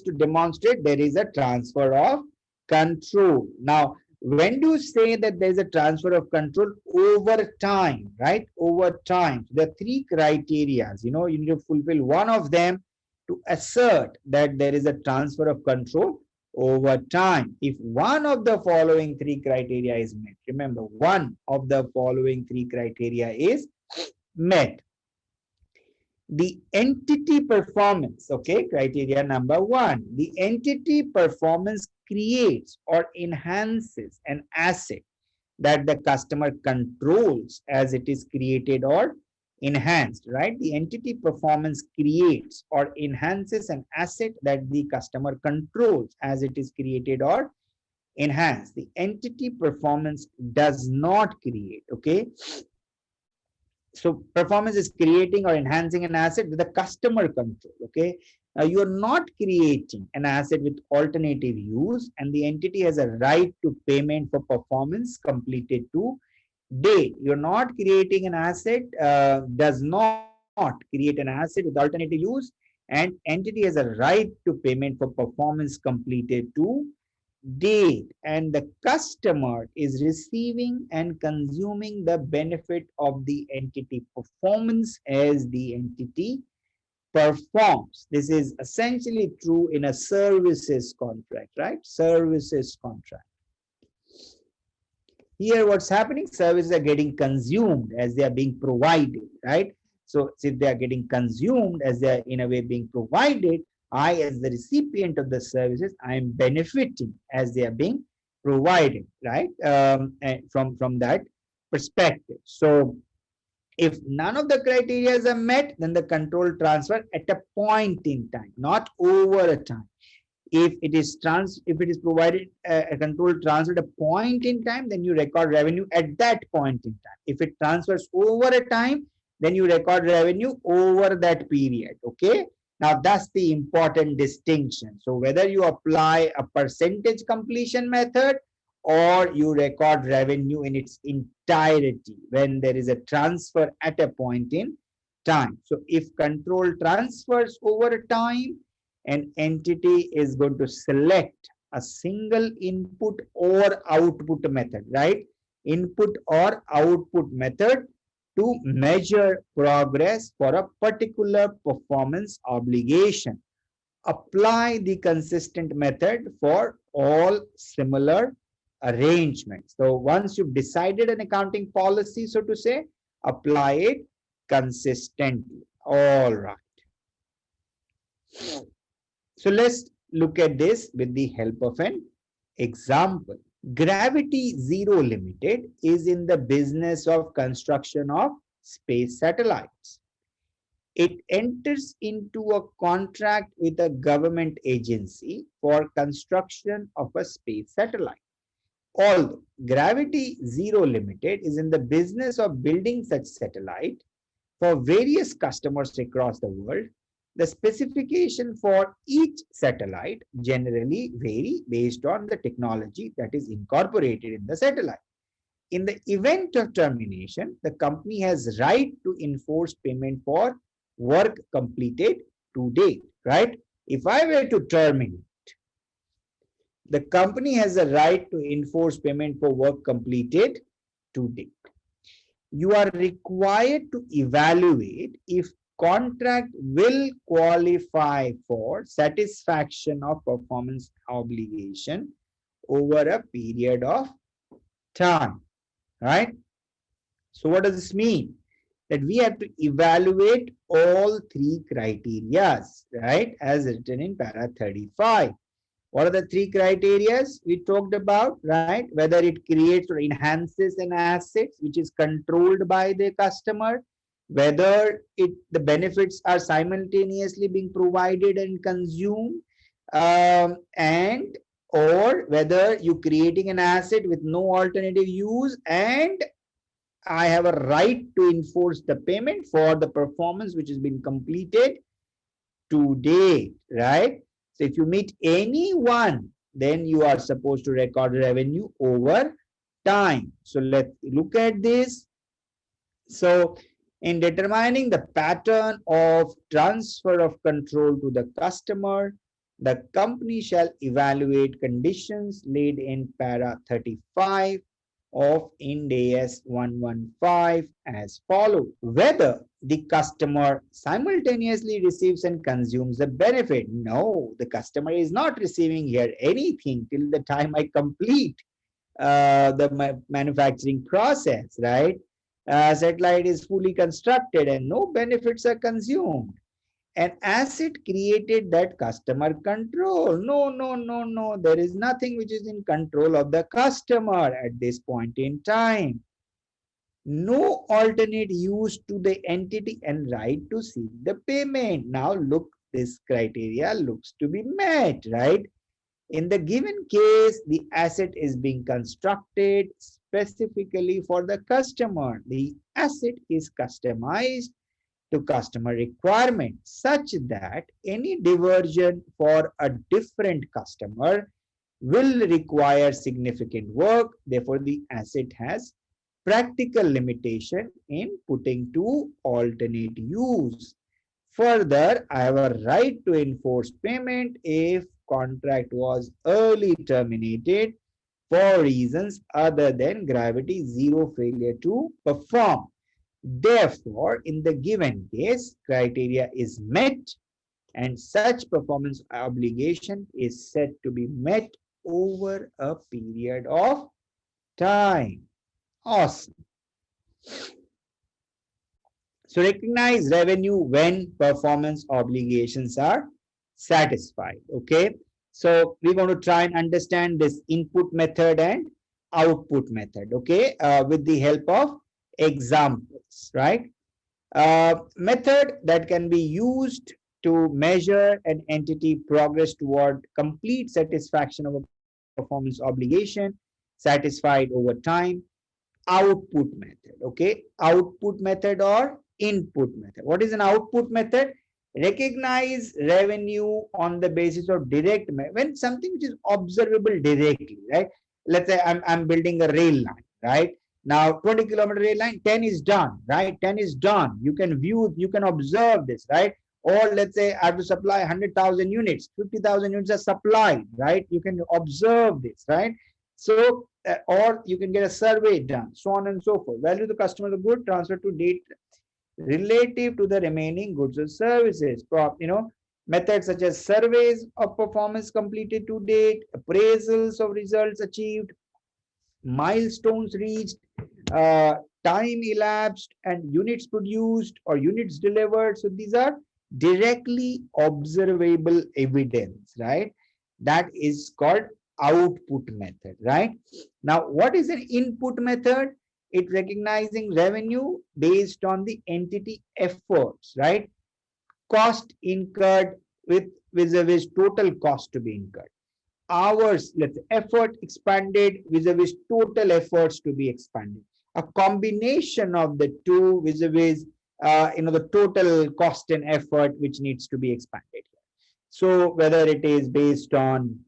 to demonstrate there is a transfer of control. Now, when do you say that there is a transfer of control? Over time, right? Over time. There are three criteria. You need to fulfill one of them. to assert that there is a transfer of control over time if one of the following three criteria is met. Remember, one of the following three criteria is met. The entity performance, okay, criteria number one, the entity performance creates or enhances an asset that the customer controls as it is created or enhanced, right? The entity performance creates or enhances an asset that the customer controls as it is created or enhanced. The entity performance does not create, okay? So performance is creating or enhancing an asset with the customer control, okay? Now you are not creating an asset with alternative use and the entity has a right to payment for performance completed to date. You're not creating an asset, does not create an asset with alternative use, and entity has a right to payment for performance completed to date, and the customer is receiving and consuming the benefit of the entity performance as the entity performs. This is essentially true in a services contract, right? Services contract. Here what's happening, services are getting consumed as they are being provided, right? So if they are getting consumed as they are in a way being provided, I as the recipient of the services, I am benefiting as they are being provided, right? And from that perspective. So if none of the criteria are met, then the control transfer at a point in time, not over a time. If it is provided a control transfer at a point in time, then you record revenue at that point in time. If it transfers over a time, then you record revenue over that period. Okay, now that's the important distinction. So whether you apply a percentage completion method or you record revenue in its entirety when there is a transfer at a point in time. So if control transfers over a time, an entity is going to select a single input or output method, right? Input or output method to measure progress for a particular performance obligation. Apply the consistent method for all similar arrangements. So once you've decided an accounting policy, so to say, apply it consistently. All right. So let's look at this with the help of an example. Gravity Zero Limited is in the business of construction of space satellites. It enters into a contract with a government agency for construction of a space satellite. Although Gravity Zero Limited is in the business of building such satellite for various customers across the world, the specification for each satellite generally vary based on the technology that is incorporated in the satellite. In the event of termination, the company has right to enforce payment for work completed to date, right? If I were to terminate, the company has a right to enforce payment for work completed to date. You are required to evaluate if contract will qualify for satisfaction of performance obligation over a period of time, right? So what does this mean? That we have to evaluate all three criteria, right, as written in para 35. What are the three criteria we talked about, right? Whether it creates or enhances an asset which is controlled by the customer, whether the benefits are simultaneously being provided and consumed, and or whether you're creating an asset with no alternative use and I have a right to enforce the payment for the performance which has been completed to date, right? So if you meet any one, then you are supposed to record revenue over time. So let's look at this. So in determining the pattern of transfer of control to the customer, the company shall evaluate conditions laid in para 35 of Ind AS 115 as follows. Whether the customer simultaneously receives and consumes the benefit. No, the customer is not receiving here anything till the time I complete the manufacturing process, right? Satellite is fully constructed and no benefits are consumed. An asset created that customer control. No, no, no, no. There is nothing which is in control of the customer at this point in time. No alternate use to the entity and right to seek the payment. Now look, this criteria looks to be met, right? In the given case, the asset is being constructed specifically for the customer. The asset is customized to customer requirements such that any diversion for a different customer will require significant work. Therefore, the asset has practical limitation in putting to alternate use. Further, I have a right to enforce payment if contract was early terminated for reasons other than gravity, zero failure to perform. Therefore, in the given case, criteria is met and such performance obligation is said to be met over a period of time. Awesome. So recognize revenue when performance obligations are satisfied. Okay. So we're going to try and understand this input method and output method. Okay. With the help of examples, right? Method that can be used to measure an entity progress toward complete satisfaction of a performance obligation satisfied over time. Output method. Okay, output method or input method. What is an output method? Recognize revenue on the basis of direct, when something which is observable directly, right? Let's say I'm building a rail line, right? Now 20-kilometer rail line, 10 is done, right? 10 is done. You can view, you can observe this, right? Or let's say I have to supply 100,000 units, 50,000 units are supplied, right? You can observe this, right? So, or you can get a survey done, so on and so forth. Value the customer the good, transfer to date relative to the remaining goods or services. Methods such as surveys of performance completed to date, appraisals of results achieved, milestones reached, time elapsed, and units produced or units delivered. So these are directly observable evidence, right? That is called output method, right? Now, what is an input method? It recognizing revenue based on the entity efforts, right? Cost incurred with vis-a-vis total cost to be incurred. Hours, let's say, effort expanded vis-a-vis total efforts to be expanded. A combination of the two vis-a-vis the total cost and effort which needs to be expanded. So whether it is based on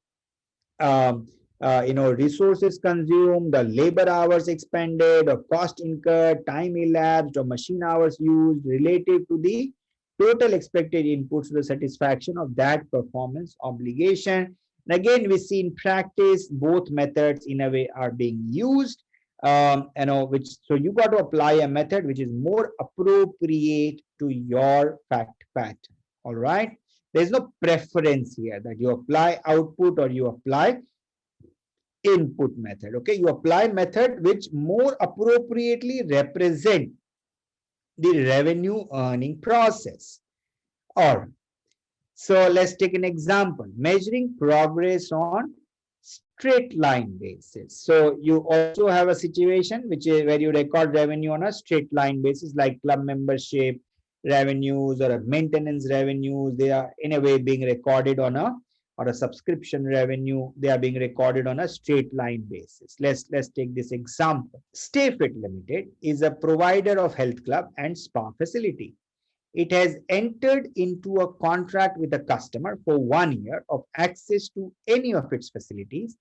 resources consumed, or labor hours expended, or cost incurred, time elapsed, or machine hours used relative to the total expected inputs to the satisfaction of that performance obligation. And again, we see in practice both methods in a way are being used. So you got to apply a method which is more appropriate to your fact pattern. All right. There's no preference here that you apply output or you apply input method. Okay, you apply method which more appropriately represent the revenue earning process. All right. So let's take an example, measuring progress on straight line basis. So you also have a situation which is where you record revenue on a straight line basis, like club membership revenues or a maintenance revenues. They are in a way being recorded on a, or a subscription revenue, they are being recorded on a straight line basis. Let's take this example. StayFit Limited is a provider of health club and spa facility. It has entered into a contract with a customer for 1 year of access to any of its facilities.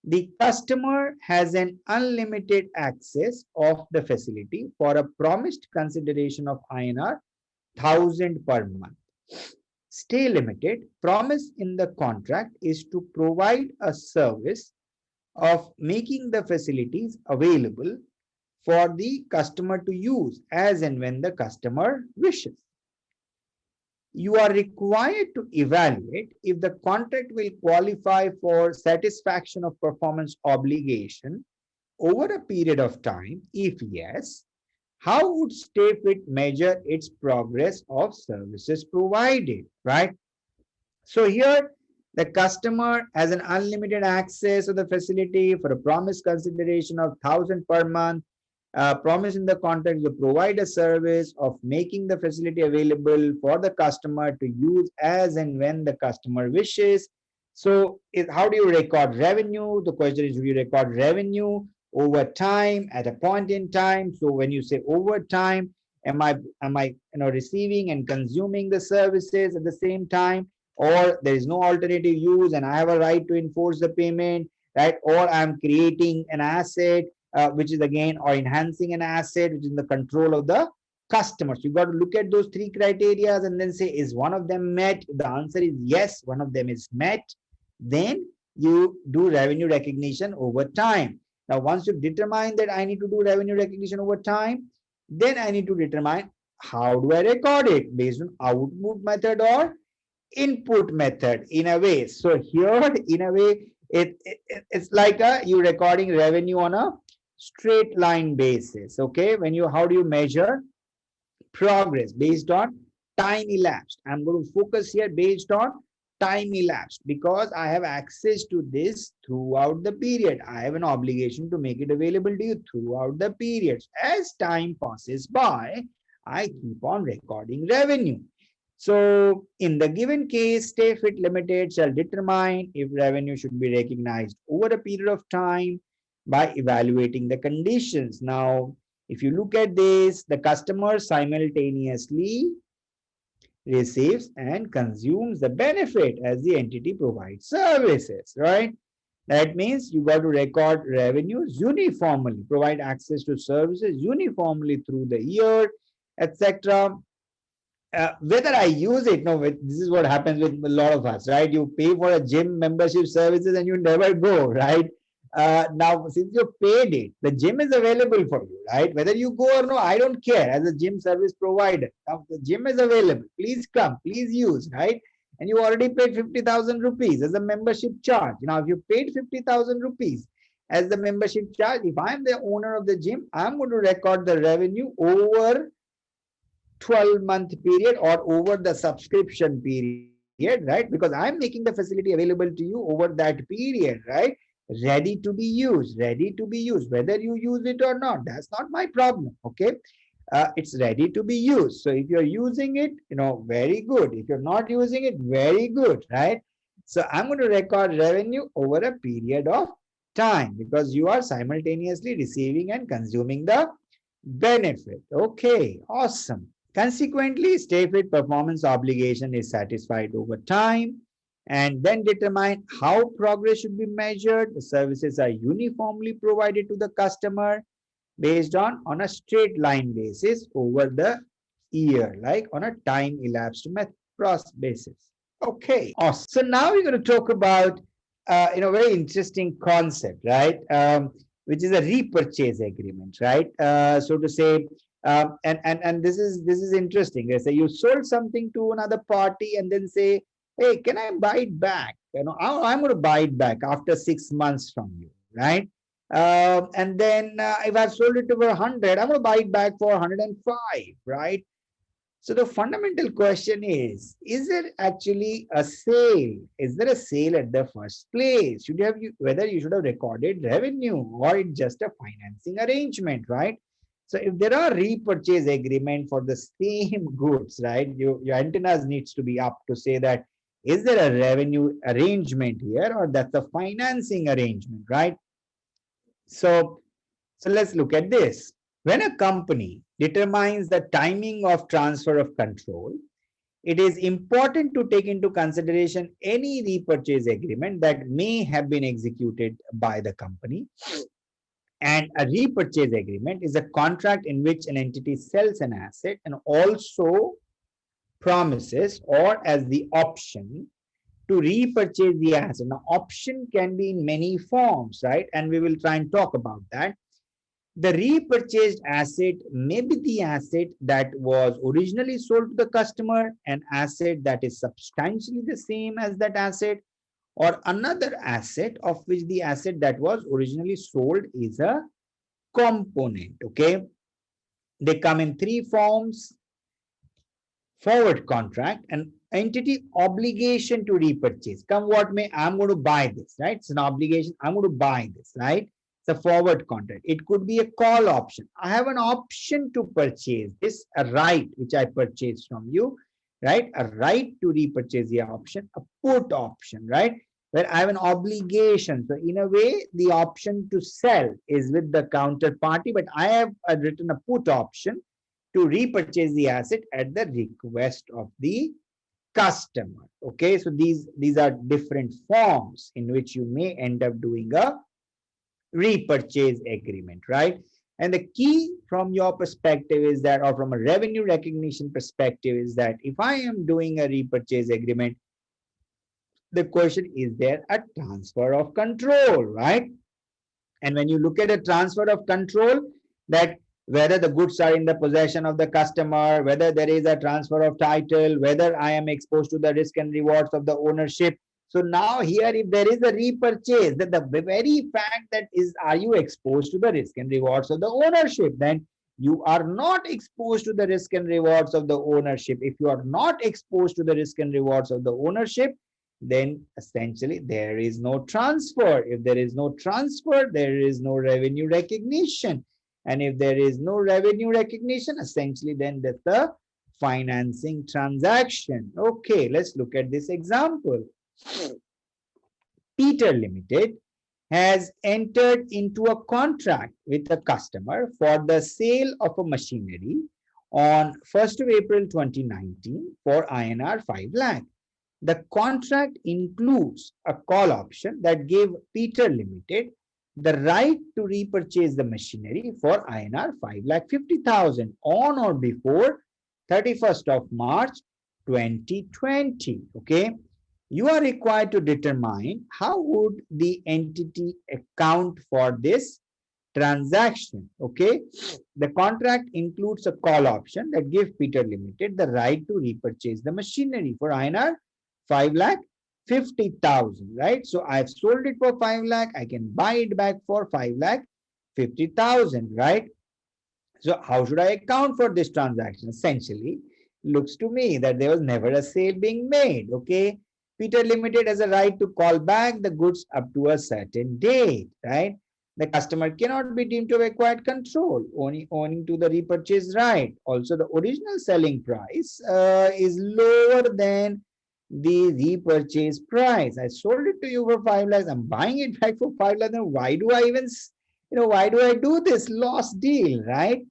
The customer has an unlimited access of the facility for a promised consideration of INR 1,000 per month. Stay Limited promise in the contract is to provide a service of making the facilities available for the customer to use as and when the customer wishes. You are required to evaluate if the contract will qualify for satisfaction of performance obligation over a period of time. If yes, how would StayFit measure its progress of services provided, right? So here, the customer has an unlimited access to the facility for a promised consideration of 1,000 per month. Promise in the contract to provide a service of making the facility available for the customer to use as and when the customer wishes. So, how do you record revenue? The question is, do you record revenue over time at a point in time? So, when you say over time, am I receiving and consuming the services at the same time? Or there is no alternative use and I have a right to enforce the payment, right? Or I'm creating an asset, which is again, or enhancing an asset, which is in the control of the customers. You got to look at those three criteria and then say, is one of them met? The answer is yes, one of them is met. Then you do revenue recognition over time. Now, once you determine that I need to do revenue recognition over time, then I need to determine how do I record it based on output method or input method in a way. So here, in a way, it's like you recording revenue on a straight line basis. Okay, how do you measure progress? Based on time elapsed. I'm going to focus here based on time elapsed because I have access to this throughout the period. I have an obligation to make it available to you throughout the periods. As time passes by, I keep on recording revenue. So in the given case, StayFit Limited shall determine if revenue should be recognized over a period of time by evaluating the conditions. Now, if you look at this, the customer simultaneously receives and consumes the benefit as the entity provides services, right? That means you got to record revenues uniformly, provide access to services uniformly through the year, etc. Whether I use it, no, this is what happens with a lot of us, right? You pay for a gym membership services and you never go, right? Now, since you paid it, the gym is available for you, right? Whether you go or no, I don't care as a gym service provider. Now, the gym is available. Please come, please use, right? And you already paid 50,000 rupees as a membership charge. Now, if you paid 50,000 rupees as the membership charge, if I'm the owner of the gym, I'm going to record the revenue over 12-month period or over the subscription period, right? Because I'm making the facility available to you over that period, right? Ready to be used, whether you use it or not, that's not my problem. Okay, it's ready to be used. So if you're using it, very good. If you're not using it, very good, right? So I'm going to record revenue over a period of time because you are simultaneously receiving and consuming the benefit. Okay, awesome. Consequently, StayFit performance obligation is satisfied over time and then determine how progress should be measured. The services are uniformly provided to the customer based on a straight line basis over the year, like on a time elapsed basis. Okay, awesome. So now we're going to talk about very interesting concept, right? Which is a repurchase agreement, right? So to say, and this is interesting. They say you sold something to another party and then say, hey, can I buy it back? I'm going to buy it back after 6 months from you, right? And then if I've sold it for 100, I'm going to buy it back for 105, right? So the fundamental question is there actually a sale? Is there a sale at the first place? Whether you should have recorded revenue or it's just a financing arrangement, right? So if there are repurchase agreement for the same goods, right, your antennas needs to be up to say that, is there a revenue arrangement here or that's a financing arrangement, right? So let's look at this. When a company determines the timing of transfer of control, it is important to take into consideration any repurchase agreement that may have been executed by the company. And a repurchase agreement is a contract in which an entity sells an asset and also promises or as the option to repurchase the asset. Now, option can be in many forms, right? And we will try and talk about that. The repurchased asset may be the asset that was originally sold to the customer, an asset that is substantially the same as that asset, or another asset of which the asset that was originally sold is a component. Okay, they come in three forms: forward contract, an entity obligation to repurchase. Come what may, I'm going to buy this, right? It's an obligation. I'm going to buy this, right? It's a forward contract. It could be a call option. I have an option to purchase this, a right which I purchased from you, right? A right to repurchase the option, a put option, right? Where I have an obligation. So in a way, the option to sell is with the counterparty, but I have written a put option to repurchase the asset at the request of the customer. Okay, so these are different forms in which you may end up doing a repurchase agreement, right? And the key from your perspective is that, or from a revenue recognition perspective, is that if I am doing a repurchase agreement, the question is there a transfer of control, right? And when you look at a transfer of control, that whether the goods are in the possession of the customer, whether there is a transfer of title, whether I am exposed to the risk and rewards of the ownership. So now here, if there is a repurchase, that the very fact that is, are you exposed to the risk and rewards of the ownership? Then you are not exposed to the risk and rewards of the ownership. If you are not exposed to the risk and rewards of the ownership, then essentially there is no transfer. If there is no transfer, there is no revenue recognition. And if there is no revenue recognition, essentially then that's a financing transaction. Okay, let's look at this example. Peter Limited has entered into a contract with a customer for the sale of a machinery on 1st of April 2019 for INR 5 lakh. The contract includes a call option that gave Peter Limited the right to repurchase the machinery for INR 5,50,000 on or before 31st of March 2020. Okay, you are required to determine how would the entity account for this transaction. Okay, the contract includes a call option that gives Peter Limited the right to repurchase the machinery for INR 5,50,000, right? So I've sold it for 5 lakh. I can buy it back for 5,50,000, right? So how should I account for this transaction? Essentially, looks to me that there was never a sale being made. Okay, Peter Limited has a right to call back the goods up to a certain date, right? The customer cannot be deemed to have acquired control, owning to the repurchase right. Also, the original selling price is lower than the repurchase price. I sold it to you for 5 lakhs. I'm buying it back for 5 lakhs. Then why do I even, why do I do this loss deal, right?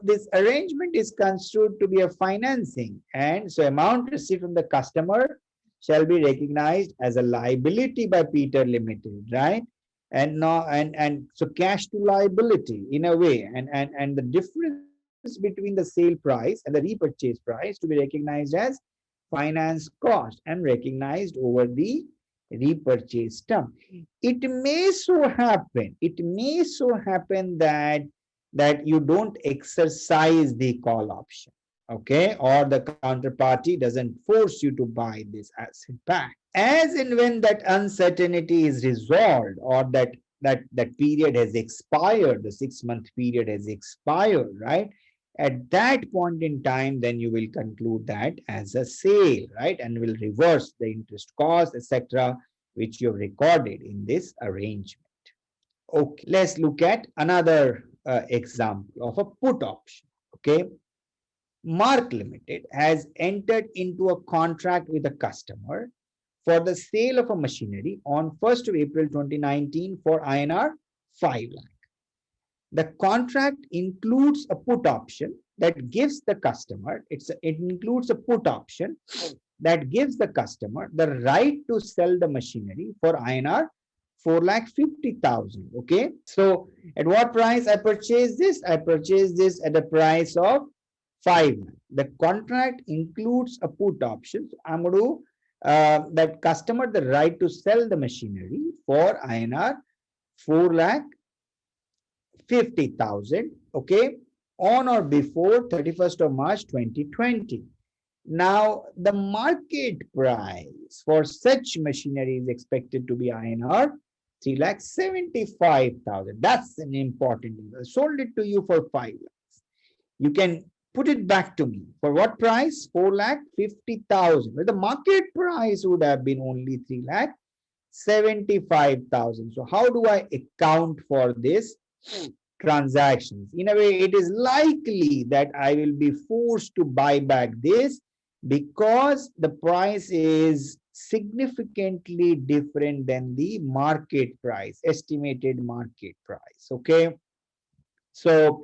This arrangement is construed to be a financing, and so amount received from the customer shall be recognized as a liability by Peter Limited, right? And no, and so cash to liability in a way, and the difference between the sale price and the repurchase price to be recognized as finance cost and recognized over the repurchase term. It may so happen that you don't exercise the call option, okay, or the counterparty doesn't force you to buy this asset back. As and when that uncertainty is resolved, or that period has expired, the 6-month period has expired, right? At that point in time, then you will conclude that as a sale, right? And will reverse the interest cost, etc., which you have recorded in this arrangement. Okay, let's look at another example of a put option. Okay, Mark Limited has entered into a contract with a customer for the sale of a machinery on 1st of April 2019 for INR 5 lakh. The contract includes a put option that gives the customer, it includes a put option that gives the customer the right to sell the machinery for INR 4,50,000. Okay, so at what price I purchased this? I purchased this at a price of 5 lakh. The contract includes a put option. So I'm going to that customer the right to sell the machinery for INR 4 lakh 50,000, okay, on or before 31st of March 2020. Now, the market price for such machinery is expected to be INR 3,75,000. That's an important thing. I sold it to you for 5 lakhs. You can put it back to me. For what price? 4,50,000. Well, the market price would have been only 3,75,000. So how do I account for this transactions? In a way, it is likely that I will be forced to buy back this because the price is significantly different than the market price, estimated market price. Okay. So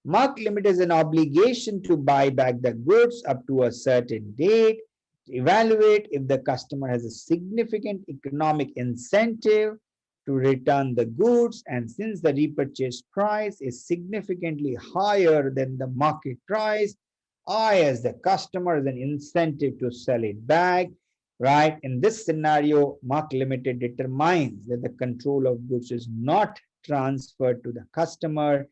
mark limit is an obligation to buy back the goods up to a certain date, to evaluate if the customer has a significant economic incentive to return the goods, and since the repurchase price is significantly higher than the market price, I, as the customer, has an incentive to sell it back, right? In this scenario, mark limited determines that the control of goods is not transferred to the customer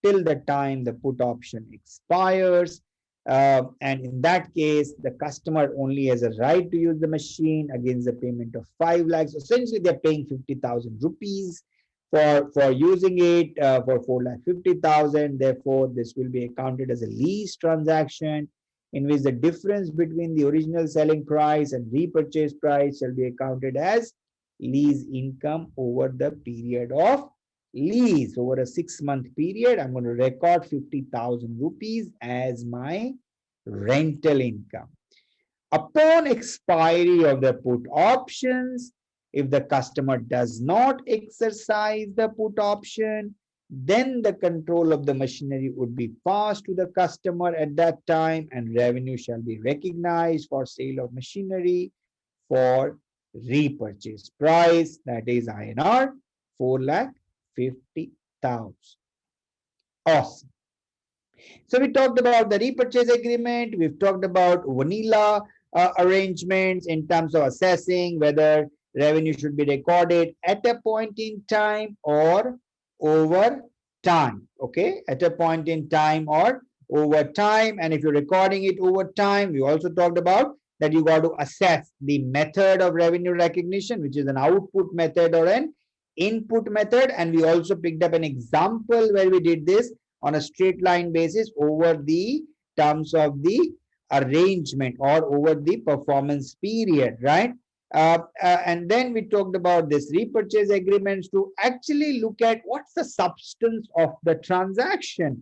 till the time the put option expires. And in that case, the customer only has a right to use the machine against the payment of 5 lakhs. Essentially, they're paying 50,000 rupees for using it for 4,50,000. Therefore, this will be accounted as a lease transaction in which the difference between the original selling price and repurchase price shall be accounted as lease income over the period of lease. Over a 6-month period, I'm going to record 50,000 rupees as my rental income. Upon expiry of the put options, if the customer does not exercise the put option, then the control of the machinery would be passed to the customer at that time, and revenue shall be recognized for sale of machinery for repurchase price, that is INR 4,50,000. Awesome. So we talked about the repurchase agreement. We've talked about vanilla arrangements in terms of assessing whether revenue should be recorded at a point in time or over time. Okay, at a point in time or over time. And if you're recording it over time, we also talked about that you got to assess the method of revenue recognition, which is an output method or an input method. And we also picked up an example where we did this on a straight line basis over the terms of the arrangement or over the performance period, right? And then we talked about this repurchase agreements to actually look at what's the substance of the transaction.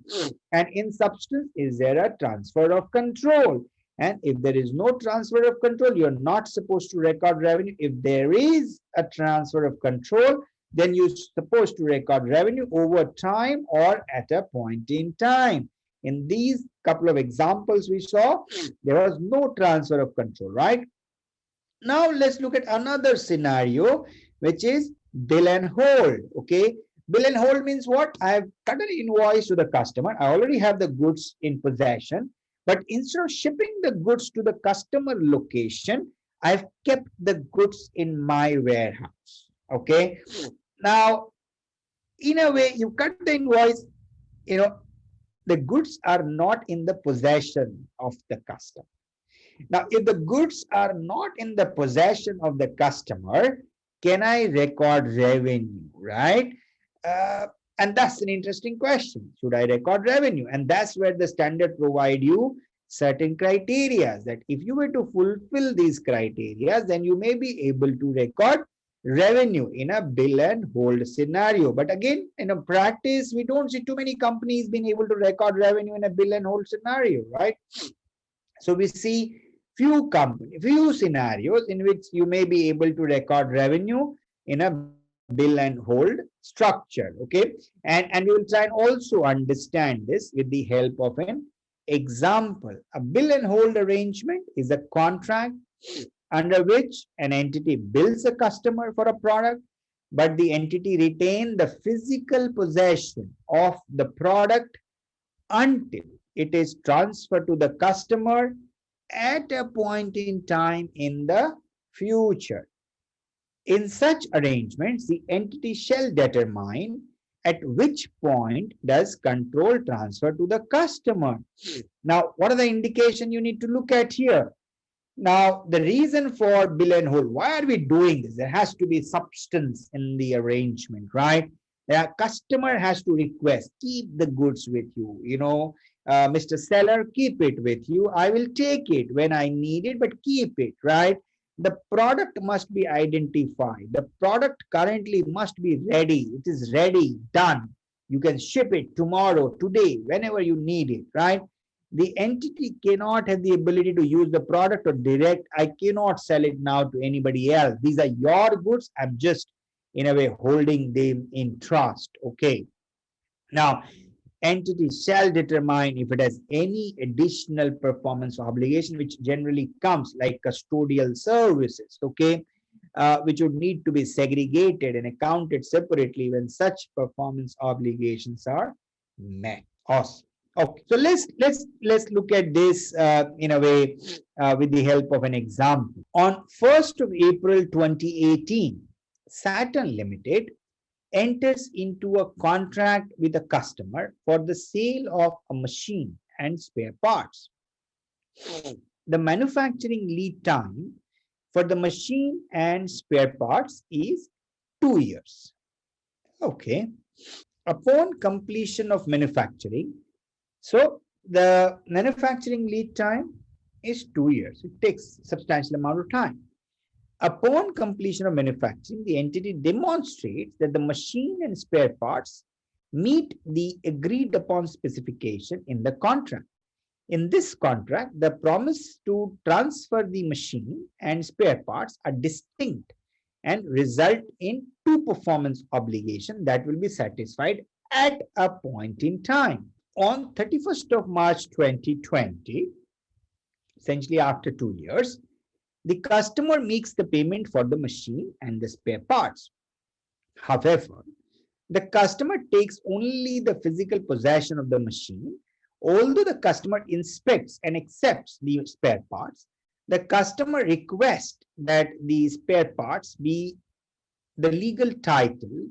And in substance, is there a transfer of control? And if there is no transfer of control, you're not supposed to record revenue. If there is a transfer of control, then you're supposed to record revenue over time or at a point in time. In these couple of examples we saw, there was no transfer of control, right? Now let's look at another scenario, which is bill and hold. Okay, bill and hold means what? I have cut an invoice to the customer. I already have the goods in possession, but instead of shipping the goods to the customer location, I've kept the goods in my warehouse. Okay, now in a way, you cut the invoice, the goods are not in the possession of the customer. Now, if the goods are not in the possession of the customer, can I record revenue, right? And that's an interesting question. Should I record revenue? And that's where the standard provide you certain criteria that if you were to fulfill these criteria, then you may be able to record revenue in a bill and hold scenario. But again, in a practice, we don't see too many companies being able to record revenue in a bill and hold scenario, right? So we see few scenarios in which you may be able to record revenue in a bill and hold structure. Okay, and we will try and also understand this with the help of an example. A bill and hold arrangement is a contract under which an entity bills a customer for a product, but the entity retains the physical possession of the product until it is transferred to the customer at a point in time in the future. In such arrangements, the entity shall determine at which point does control transfer to the customer? Now, what are the indication you need to look at here? Now, the reason for bill and hold, why are we doing this? There has to be substance in the arrangement, right? The customer has to request, keep the goods with you. Mr. Seller, keep it with you. I will take it when I need it, but keep it, right? The product must be identified. The product currently must be ready. It is ready, done. You can ship it tomorrow, today, whenever you need it, right? The entity cannot have the ability to use the product or direct. I cannot sell it now to anybody else. These are your goods. I'm just, in a way, holding them in trust. Okay. Now, entity shall determine if it has any additional performance obligation, which generally comes like custodial services, okay, which would need to be segregated and accounted separately when such performance obligations are met. Awesome. Okay, so let's look at this in a way with the help of an example. On 1st of April 2018, Saturn Limited enters into a contract with a customer for the sale of a machine and spare parts. The manufacturing lead time for the machine and spare parts is 2 years. Okay. Upon completion of manufacturing, so the manufacturing lead time is 2 years. It takes a substantial amount of time. Upon completion of manufacturing, the entity demonstrates that the machine and spare parts meet the agreed upon specification in the contract. In this contract, the promise to transfer the machine and spare parts are distinct and result in two performance obligations that will be satisfied at a point in time. On 31st of March 2020, essentially after 2 years, the customer makes the payment for the machine and the spare parts. However, the customer takes only the physical possession of the machine. Although the customer inspects and accepts the spare parts, the customer requests that the spare parts be the legal title,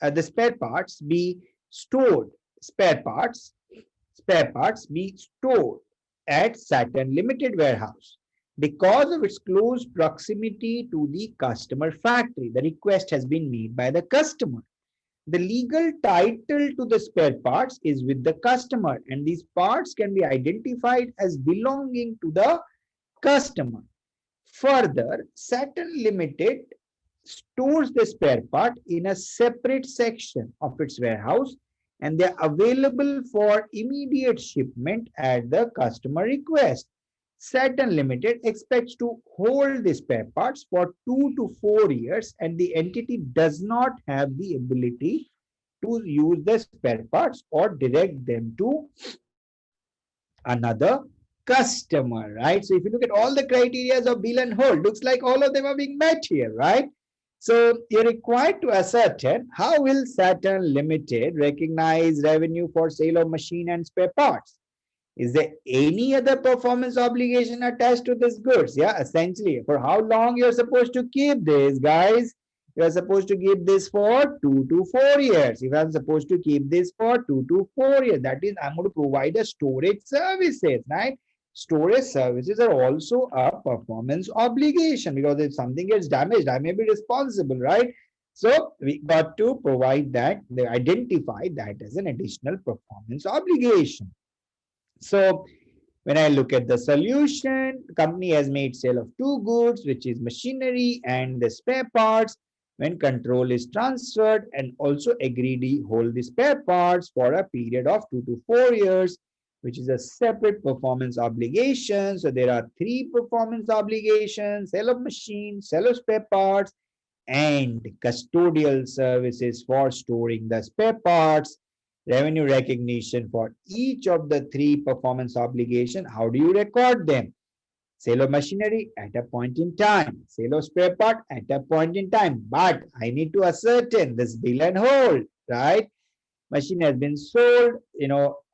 the spare parts be stored, spare parts be stored at Saturn Limited warehouse. Because of its close proximity to the customer factory, the request has been made by the customer. The legal title to the spare parts is with the customer, and these parts can be identified as belonging to the customer. Further, Saturn Limited stores the spare part in a separate section of its warehouse, and they are available for immediate shipment at the customer request. Saturn Limited expects to hold the spare parts for 2 to 4 years, and the entity does not have the ability to use the spare parts or direct them to another customer, right? So if you look at all the criteria of bill and hold, looks like all of them are being met here, right? So you're required to ascertain how will Saturn Limited recognize revenue for sale of machine and spare parts. Is there any other performance obligation attached to this goods? Yeah, essentially, for how long you're supposed to keep this, guys? You're supposed to keep this for 2 to 4 years. If I'm supposed to keep this for 2 to 4 years, that is, I'm going to provide a storage services, right? Storage services are also a performance obligation, because if something gets damaged, I may be responsible, right? So we got to provide that, they identify that as an additional performance obligation. So when I look at the solution, the company has made sale of two goods, which is machinery and the spare parts. When control is transferred, and also agreed to hold the spare parts for a period of 2 to 4 years, which is a separate performance obligation. So there are 3 performance obligations: sale of machine, sale of spare parts, and custodial services for storing the spare parts. Revenue recognition for each of the 3 performance obligations. How do you record them? Sale of machinery at a point in time, sale of spare part at a point in time. But I need to ascertain this bill and hold, right? Machine has been sold,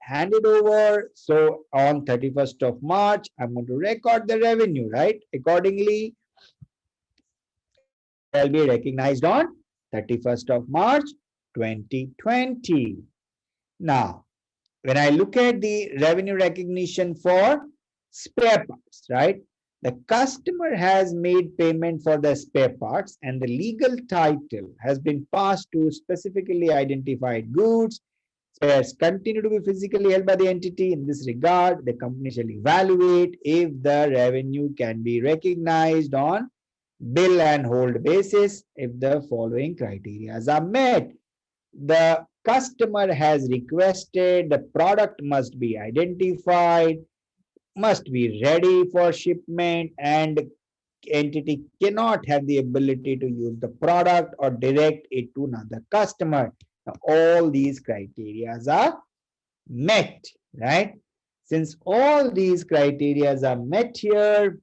handed over. So on 31st of March, I'm going to record the revenue, right? Accordingly, revenue shall be recognized on 31st of March 2020. Now, when I look at the revenue recognition for spare parts, right? The customer has made payment for the spare parts and the legal title has been passed to specifically identified goods. Spares continue to be physically held by the entity. In this regard, the company shall evaluate if the revenue can be recognized on bill and hold basis if the following criteria are met. The customer has requested the product must be identified, must be ready for shipment, and entity cannot have the ability to use the product or direct it to another customer. Now, all these criteria are met, right? Since all these criteria are met here,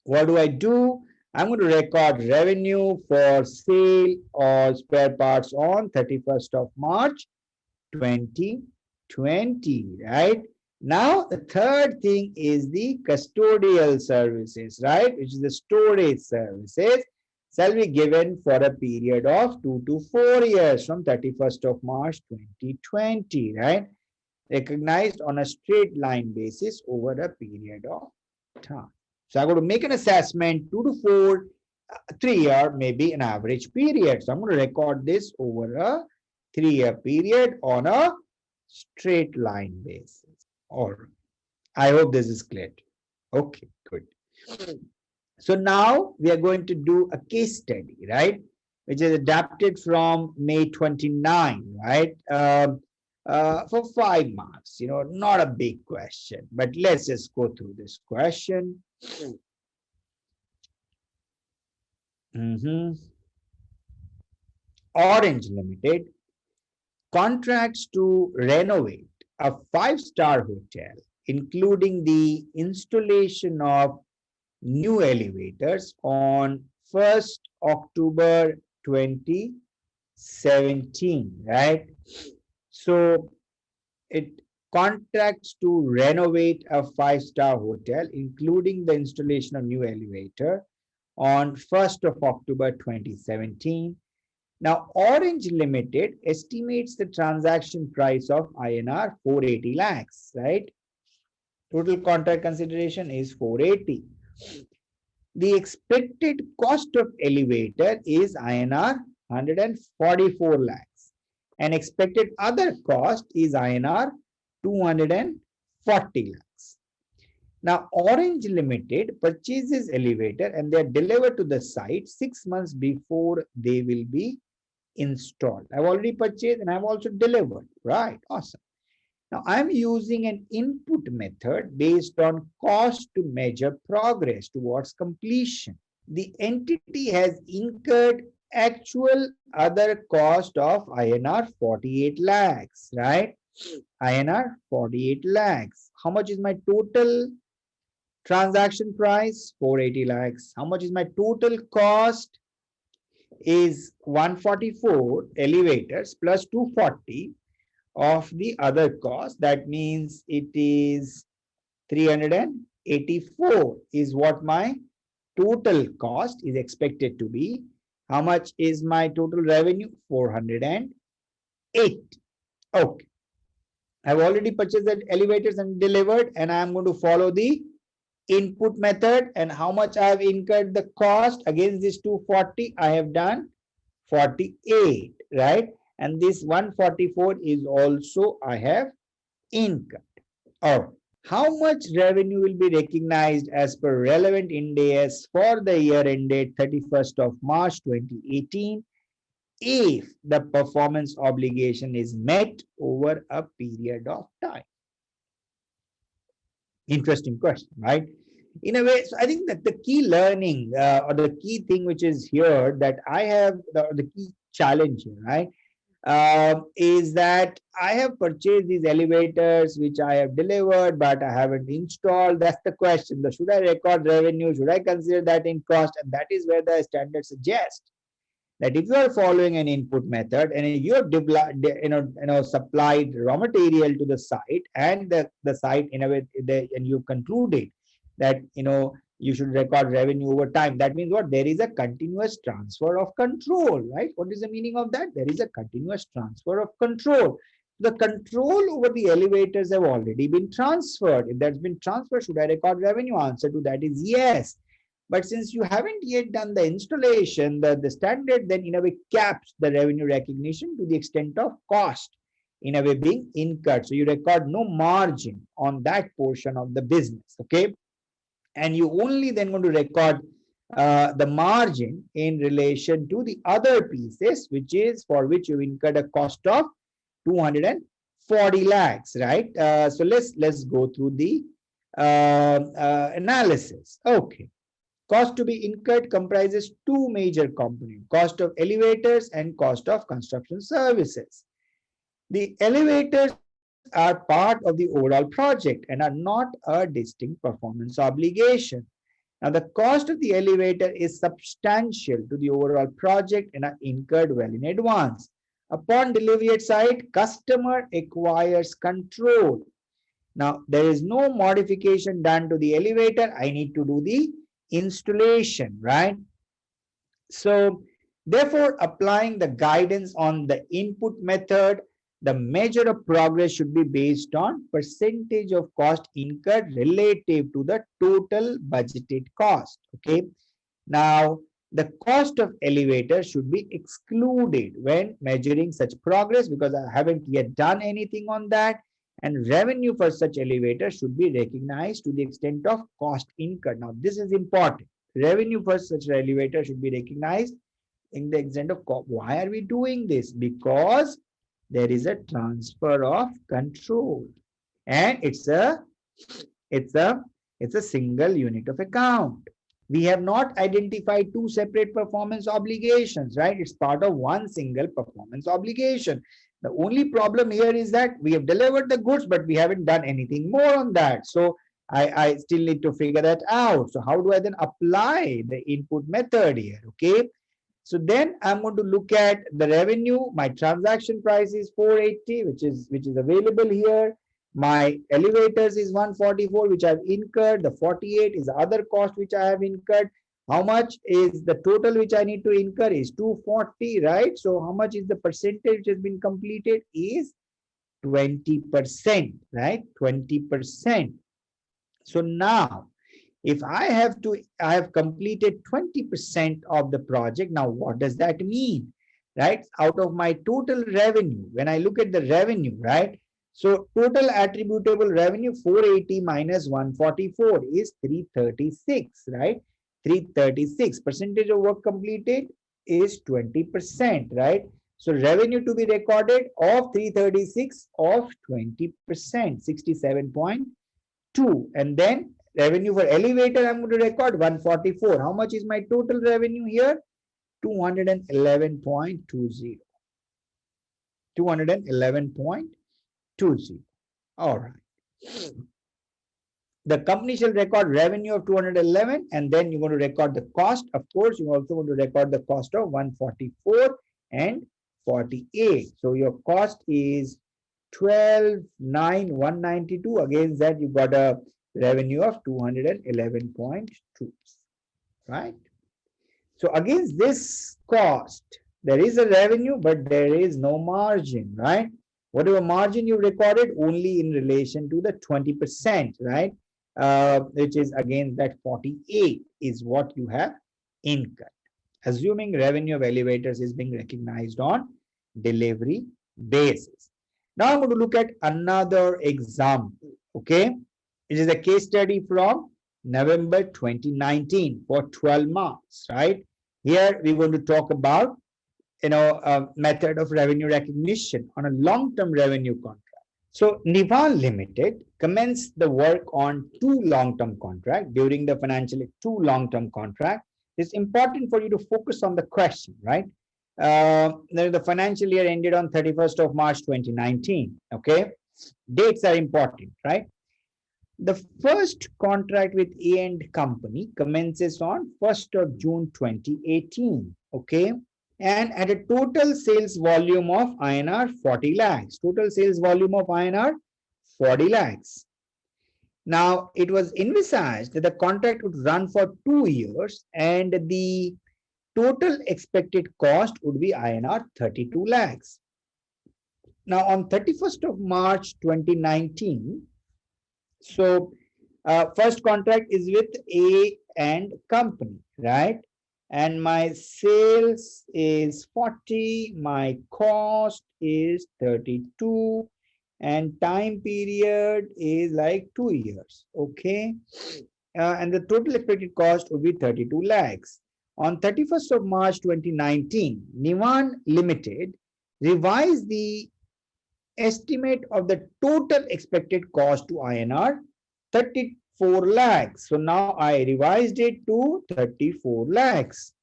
what do? I'm going to record revenue for sale or spare parts on 31st of March 2020, right? Now, the third thing is the custodial services, right? Which is the storage services, shall be given for a period of 2 to 4 years from 31st of March 2020, right? Recognized on a straight line basis over a period of time. So I'm going to make an assessment 2 to 4, 3-year, maybe an average period. So I'm going to record this over a 3-year period on a straight line basis. Or I hope this is clear. Okay, good. So now we are going to do a case study, right? Which is adapted from May 29, right? For 5 marks, not a big question, but let's just go through this question. Orange Limited contracts to renovate a 5-star hotel, including the installation of new elevators on 1st October 2017, right? So it contracts to renovate a 5-star hotel, including the installation of new elevator on 1st of October 2017. Now, Orange Limited estimates the transaction price of INR 480 lakhs, right? Total contract consideration is 480. The expected cost of elevator is INR 144 lakhs and expected other cost is INR 240 lakhs. Now, Orange Limited purchases elevator and they are delivered to the site 6 months before they will be installed. I've already purchased and I've also delivered, right? Awesome. Now, I'm using an input method based on cost to measure progress towards completion. The entity has incurred actual other cost of INR 48 lakhs, right? INR 48 lakhs. How much is my total transaction price? 480 lakhs. How much is my total cost? Is 144 elevators plus 240 of the other cost. That means it is 384 is what my total cost is expected to be. How much is my total revenue? 408. Okay. I've already purchased the elevators and delivered, and I'm going to follow the input method. And how much I have incurred the cost against this 240? I have done 48, right? And this 144 is also I have incurred. Or how much revenue will be recognized as per relevant Ind AS for the year ended 31st of March 2018 if the performance obligation is met over a period of time? Interesting question, right? In a way, so I think that the key learning or the key thing which is here that I have, the key challenge here, right, is that I have purchased these elevators which I have delivered, but I haven't installed. That's the question. Should I record revenue? Should I consider that in cost? And that is where the standard suggests that if you are following an input method and you have supplied raw material to the site and the site in a way and you concluded that You should record revenue over time. That means what? There is a continuous transfer of control, right? What is the meaning of that? There is a continuous transfer of control. The control over the elevators have already been transferred. If that's been transferred, should I record revenue? Answer to that is yes. But since you haven't yet done the installation, the standard then in a way caps the revenue recognition to the extent of cost in a way being incurred. So you record no margin on that portion of the business, okay? And you only then going to record the margin in relation to the other pieces, which is for which you incurred a cost of 240 lakhs, right? So let's go through the analysis. Okay. Cost to be incurred comprises two major components, cost of elevators and cost of construction services. The elevators are part of the overall project and are not a distinct performance obligation. Now, the cost of the elevator is substantial to the overall project and are incurred well in advance. Upon delivery at site, customer acquires control. Now, there is no modification done to the elevator. I need to do the installation, right? So, therefore, applying the guidance on the input method, the measure of progress should be based on percentage of cost incurred relative to the total budgeted cost. Okay. Now, the cost of elevator should be excluded when measuring such progress because I haven't yet done anything on that. And revenue for such elevator should be recognized to the extent of cost incurred. Now, this is important. Revenue for such elevator should be recognized in the extent of cost. Why are we doing this? Because there is a transfer of control, and it's a single unit of account. We have not identified two separate performance obligations, right? It's part of one single performance obligation. The only problem here is that we have delivered the goods, but we haven't done anything more on that. So I still need to figure that out. So how do I then apply the input method here? Okay. So then I'm going to look at the revenue. My transaction price is 480, which is available here. My elevators is 144, which I've incurred. The 48 is the other cost which I have incurred. How much is the total which I need to incur is 240, right? So how much is the percentage which has been completed is 20%, right? 20%. So now, if I have completed 20% of the project. Now, what does that mean? Right? Out of my total revenue, when I look at the revenue, right? So total attributable revenue 480 minus 144 is 336, right? 336 percentage of work completed is 20%, right? So revenue to be recorded of 336 of 20%, 67.2, and then revenue for elevator, I'm going to record 144. How much is my total revenue here? 211.20. 211.20. All right. The company shall record revenue of 211, and then you're going to record the cost. Of course, you also want to record the cost of 144 and 48. So your cost is 12,992. Against that, you got a revenue of 211.2, right? So against this cost, there is a revenue, but there is no margin, right? Whatever margin you recorded, only in relation to the 20%, right? Which is against that 48 is what you have incurred. Assuming revenue of elevators is being recognized on delivery basis. Now I'm going to look at another example, okay? It is a case study from November 2019 for 12 months, right? Here we're going to talk about, a method of revenue recognition on a long-term revenue contract. So Nivan Limited commenced the work on two long-term contracts during the financial year, two long-term contracts. It's important for you to focus on the question, right? The financial year ended on 31st of March 2019, okay? Dates are important, right? The first contract with A&D Company commences on 1st of June 2018, okay? And at a total sales volume of INR 40 lakhs. Total sales volume of INR 40 lakhs. Now, it was envisaged that the contract would run for 2 years and the total expected cost would be INR 32 lakhs. Now, on 31st of March 2019, so first contract is with A and company, right? And my sales is 40, my cost is 32, and time period is like 2 years. Okay. And the total expected cost would be 32 lakhs. On 31st of March 2019, Nivan Limited revised the estimate of the total expected cost to INR 34 lakhs. So now I revised it to 34 lakhs.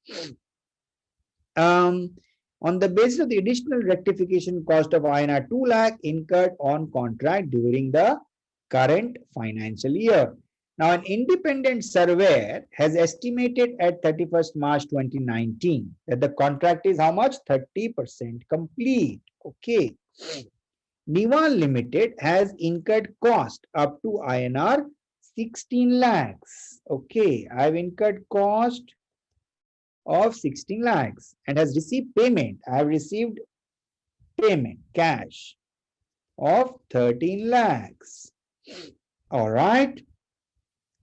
On the basis of the additional rectification cost of INR 2 lakh incurred on contract during the current financial year. Now, an independent surveyor has estimated at 31st March 2019 that the contract is how much? 30% complete. Okay. Nivan Limited has incurred cost up to INR 16 lakhs. Okay, I've incurred cost of 16 lakhs and has received payment. I have received payment cash of 13 lakhs. All right.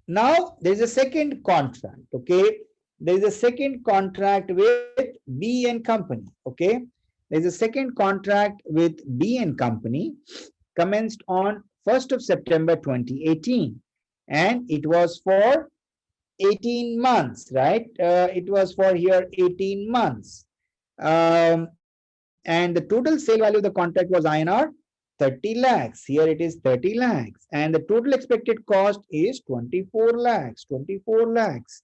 Now there's a second contract. Okay, there's a second contract with B and company. Okay, there's a second contract with B and company commenced on 1st of September 2018, and it was for 18 months, right? It was for here 18 months. And the total sale value of the contract was INR 30 lakhs. Here it is 30 lakhs. And the total expected cost is 24 lakhs. 24 lakhs.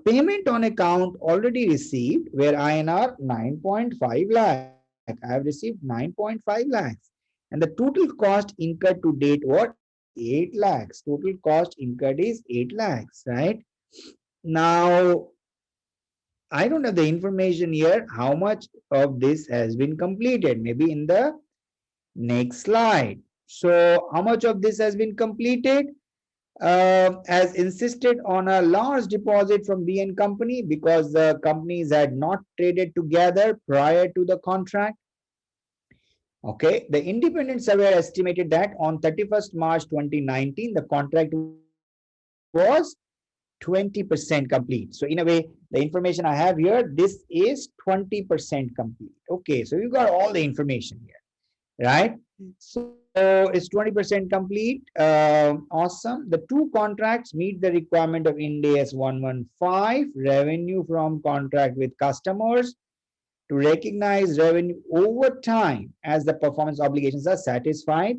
Payment on account already received were INR 9.5 lakh. I have received 9.5 lakhs. And the total cost incurred to date what? 8 lakhs. Total cost incurred is 8 lakhs, right? Now, I don't have the information here how much of this has been completed. Maybe in the next slide. So how much of this has been completed? As insisted on a large deposit from B and company because the companies had not traded together prior to the contract. Okay, the independent surveyor estimated that on 31st March 2019, the contract was 20% complete. So in a way, the information I have here, this is 20% complete. Okay, so you got all the information here, right? So it's 20% complete. Awesome. The two contracts meet the requirement of Ind AS 115, revenue from contract with customers, to recognize revenue over time as the performance obligations are satisfied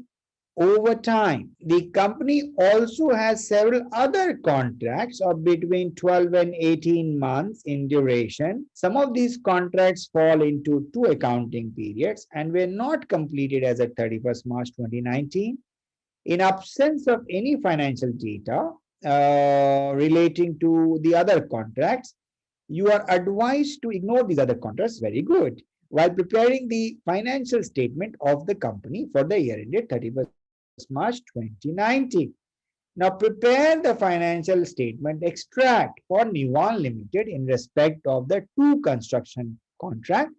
over time. The company also has several other contracts of between 12 and 18 months in duration. Some of these contracts fall into two accounting periods and were not completed as at 31st March 2019. In absence of any financial data relating to the other contracts, you are advised to ignore these other contracts. Very good. While preparing the financial statement of the company for the year ended 31st March 2019. Now prepare the financial statement extract for Nivan Limited in respect of the two construction contract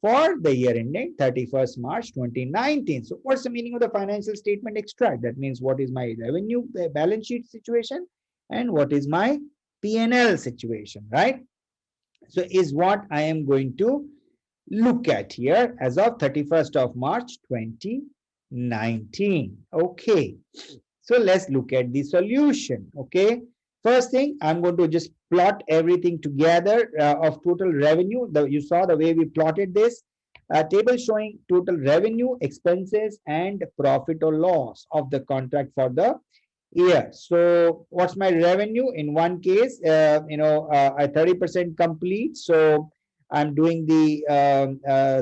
for the year ending 31st March 2019. So what's the meaning of the financial statement extract? That means what is my revenue balance sheet situation and what is my P&L situation, right? So is what I am going to look at here as of 31st of March 2019. Okay, so let's look at the solution. Okay, first thing, I'm going to just plot everything together of total revenue. You saw the way we plotted this table showing total revenue, expenses, and profit or loss of the contract for the year. So what's my revenue? In one case, a 30% complete. So I'm doing the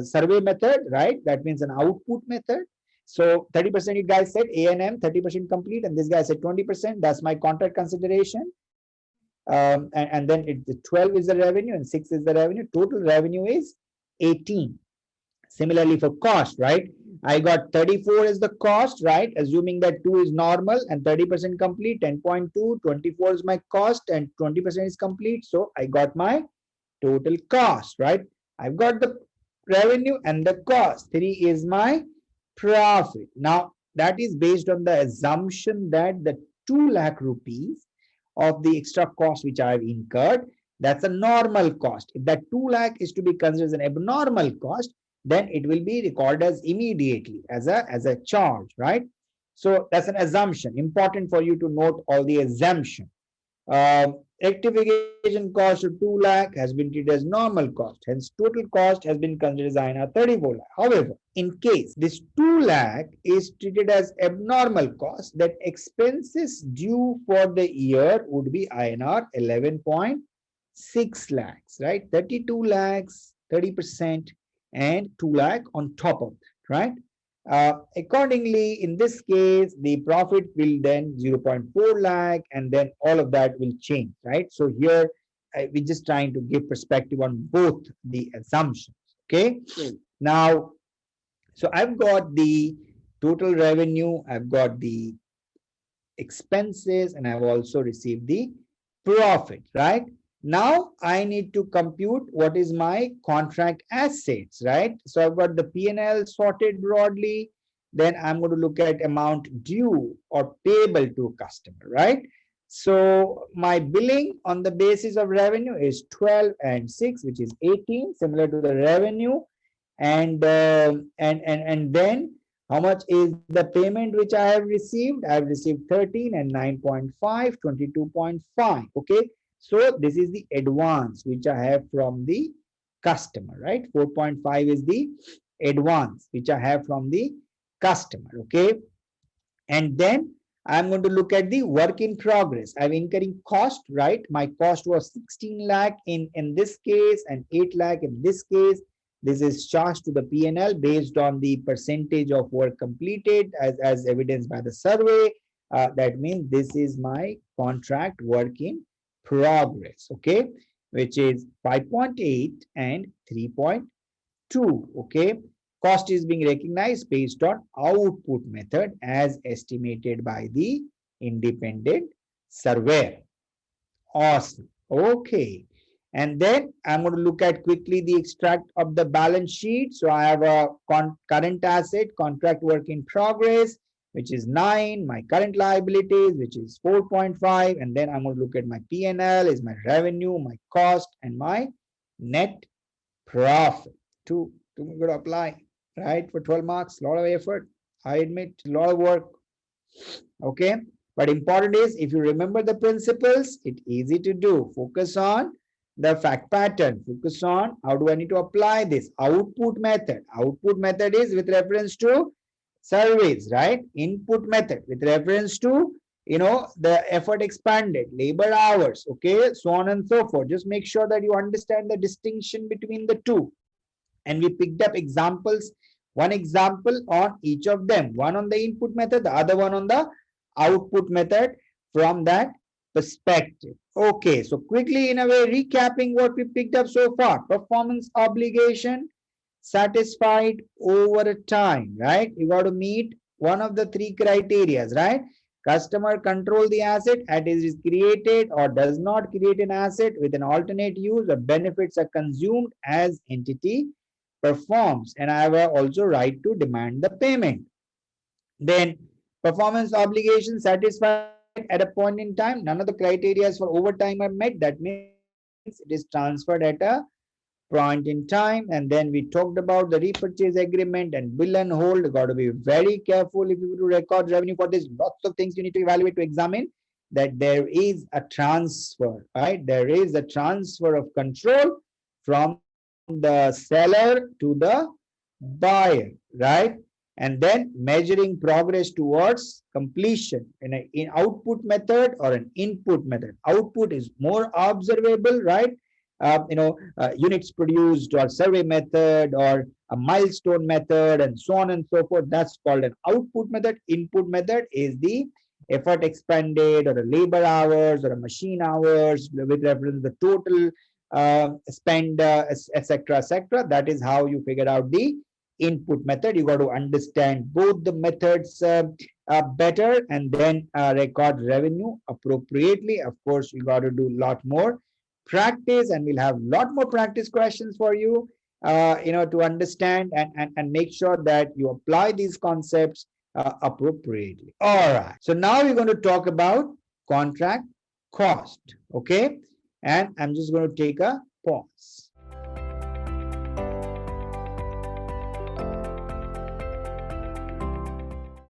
survey method, right? That means an output method. So 30% you guys said A&M 30% complete, and this guy said 20%. That's my contract consideration. And then the 12 is the revenue and 6 is the revenue. Total revenue is 18. Similarly for cost, right? I got 34 as the cost, right? Assuming that 2 is normal and 30% complete, 10.2, 24 is my cost and 20% is complete. So I got my total cost, right? I've got the revenue and the cost. 3 is my profit. Now, that is based on the assumption that the 2 lakh rupees of the extra cost which I have incurred, that's a normal cost. If that 2 lakh is to be considered as an abnormal cost, then it will be recorded as immediately as a charge, right? So that's an assumption. Important for you to note all the assumption. Rectification cost of 2 lakh has been treated as normal cost. Hence, total cost has been considered as INR 34 lakh. However, in case this 2 lakh is treated as abnormal cost, that expenses due for the year would be INR 11.6 lakhs, right? 32 lakhs, 30%, and 2 lakh on top of that, right? Accordingly, in this case, the profit will then 0.4 lakh, and then all of that will change, right? So here, we're just trying to give perspective on both the assumptions, okay? Now, so I've got the total revenue, I've got the expenses, and I've also received the profit, right? Now I need to compute what is my contract assets, right? So I've got the P&L sorted broadly. Then I'm going to look at amount due or payable to a customer, right? So my billing on the basis of revenue is 12 and 6, which is 18, similar to the revenue. And then how much is the payment which I have received? I have received 13 and 9.5, 22.5. Okay. So this is the advance which I have from the customer, right? 4.5 is the advance which I have from the customer. Okay. And then I'm going to look at the work in progress. I'm incurring cost, right? My cost was 16 lakh in this case and 8 lakh in this case. This is charged to the P&L based on the percentage of work completed as evidenced by the survey. That means this is my contract work in progress, okay, which is 5.8 and 3.2, okay. Cost is being recognized based on output method as estimated by the independent surveyor. Awesome. Okay. And then I'm going to look at quickly the extract of the balance sheet. So I have a current asset, contract work in progress, which is 9, my current liabilities, which is 4.5. And then I'm going to look at my P&L, is my revenue, my cost, and my net profit. Two going to apply, right? For 12 marks, a lot of effort. I admit, a lot of work. Okay. But important is, if you remember the principles, it's easy to do. Focus on the fact pattern. Focus on how do I need to apply this output method. Output method is with reference to surveys, right? Input method with reference to, the effort expanded, labor hours, okay, so on and so forth. Just make sure that you understand the distinction between the two. And we picked up examples, one example on each of them, one on the input method, the other one on the output method from that perspective. Okay, so quickly, in a way, recapping what we picked up so far. Performance obligation satisfied over time, right? You got to meet one of the 3 criteria, right? Customer control the asset as it is created or does not create an asset with an alternate use, or benefits are consumed as entity performs, and I have also right to demand the payment. Then performance obligation satisfied at a point in time. None of the criteria for overtime are met. That means it is transferred at a point in time. And then we talked about the repurchase agreement and bill and hold. You got to be very careful if you to record revenue for this. Lots of things you need to evaluate to examine that there is a transfer, right? There is a transfer of control from the seller to the buyer, right? And then measuring progress towards completion in an output method or an input method. Output is more observable, right? Units produced or survey method or a milestone method and so on and so forth. That's called an output method. Input method is the effort expended or a labor hours or a machine hours with reference to the total spend, etc., etc. That is how you figure out the input method. You got to understand both the methods better, and then record revenue appropriately. Of course, you got to do a lot more practice, and we'll have a lot more practice questions for you, to understand and make sure that you apply these concepts appropriately. All right. So now we're going to talk about contract cost. Okay. And I'm just going to take a pause.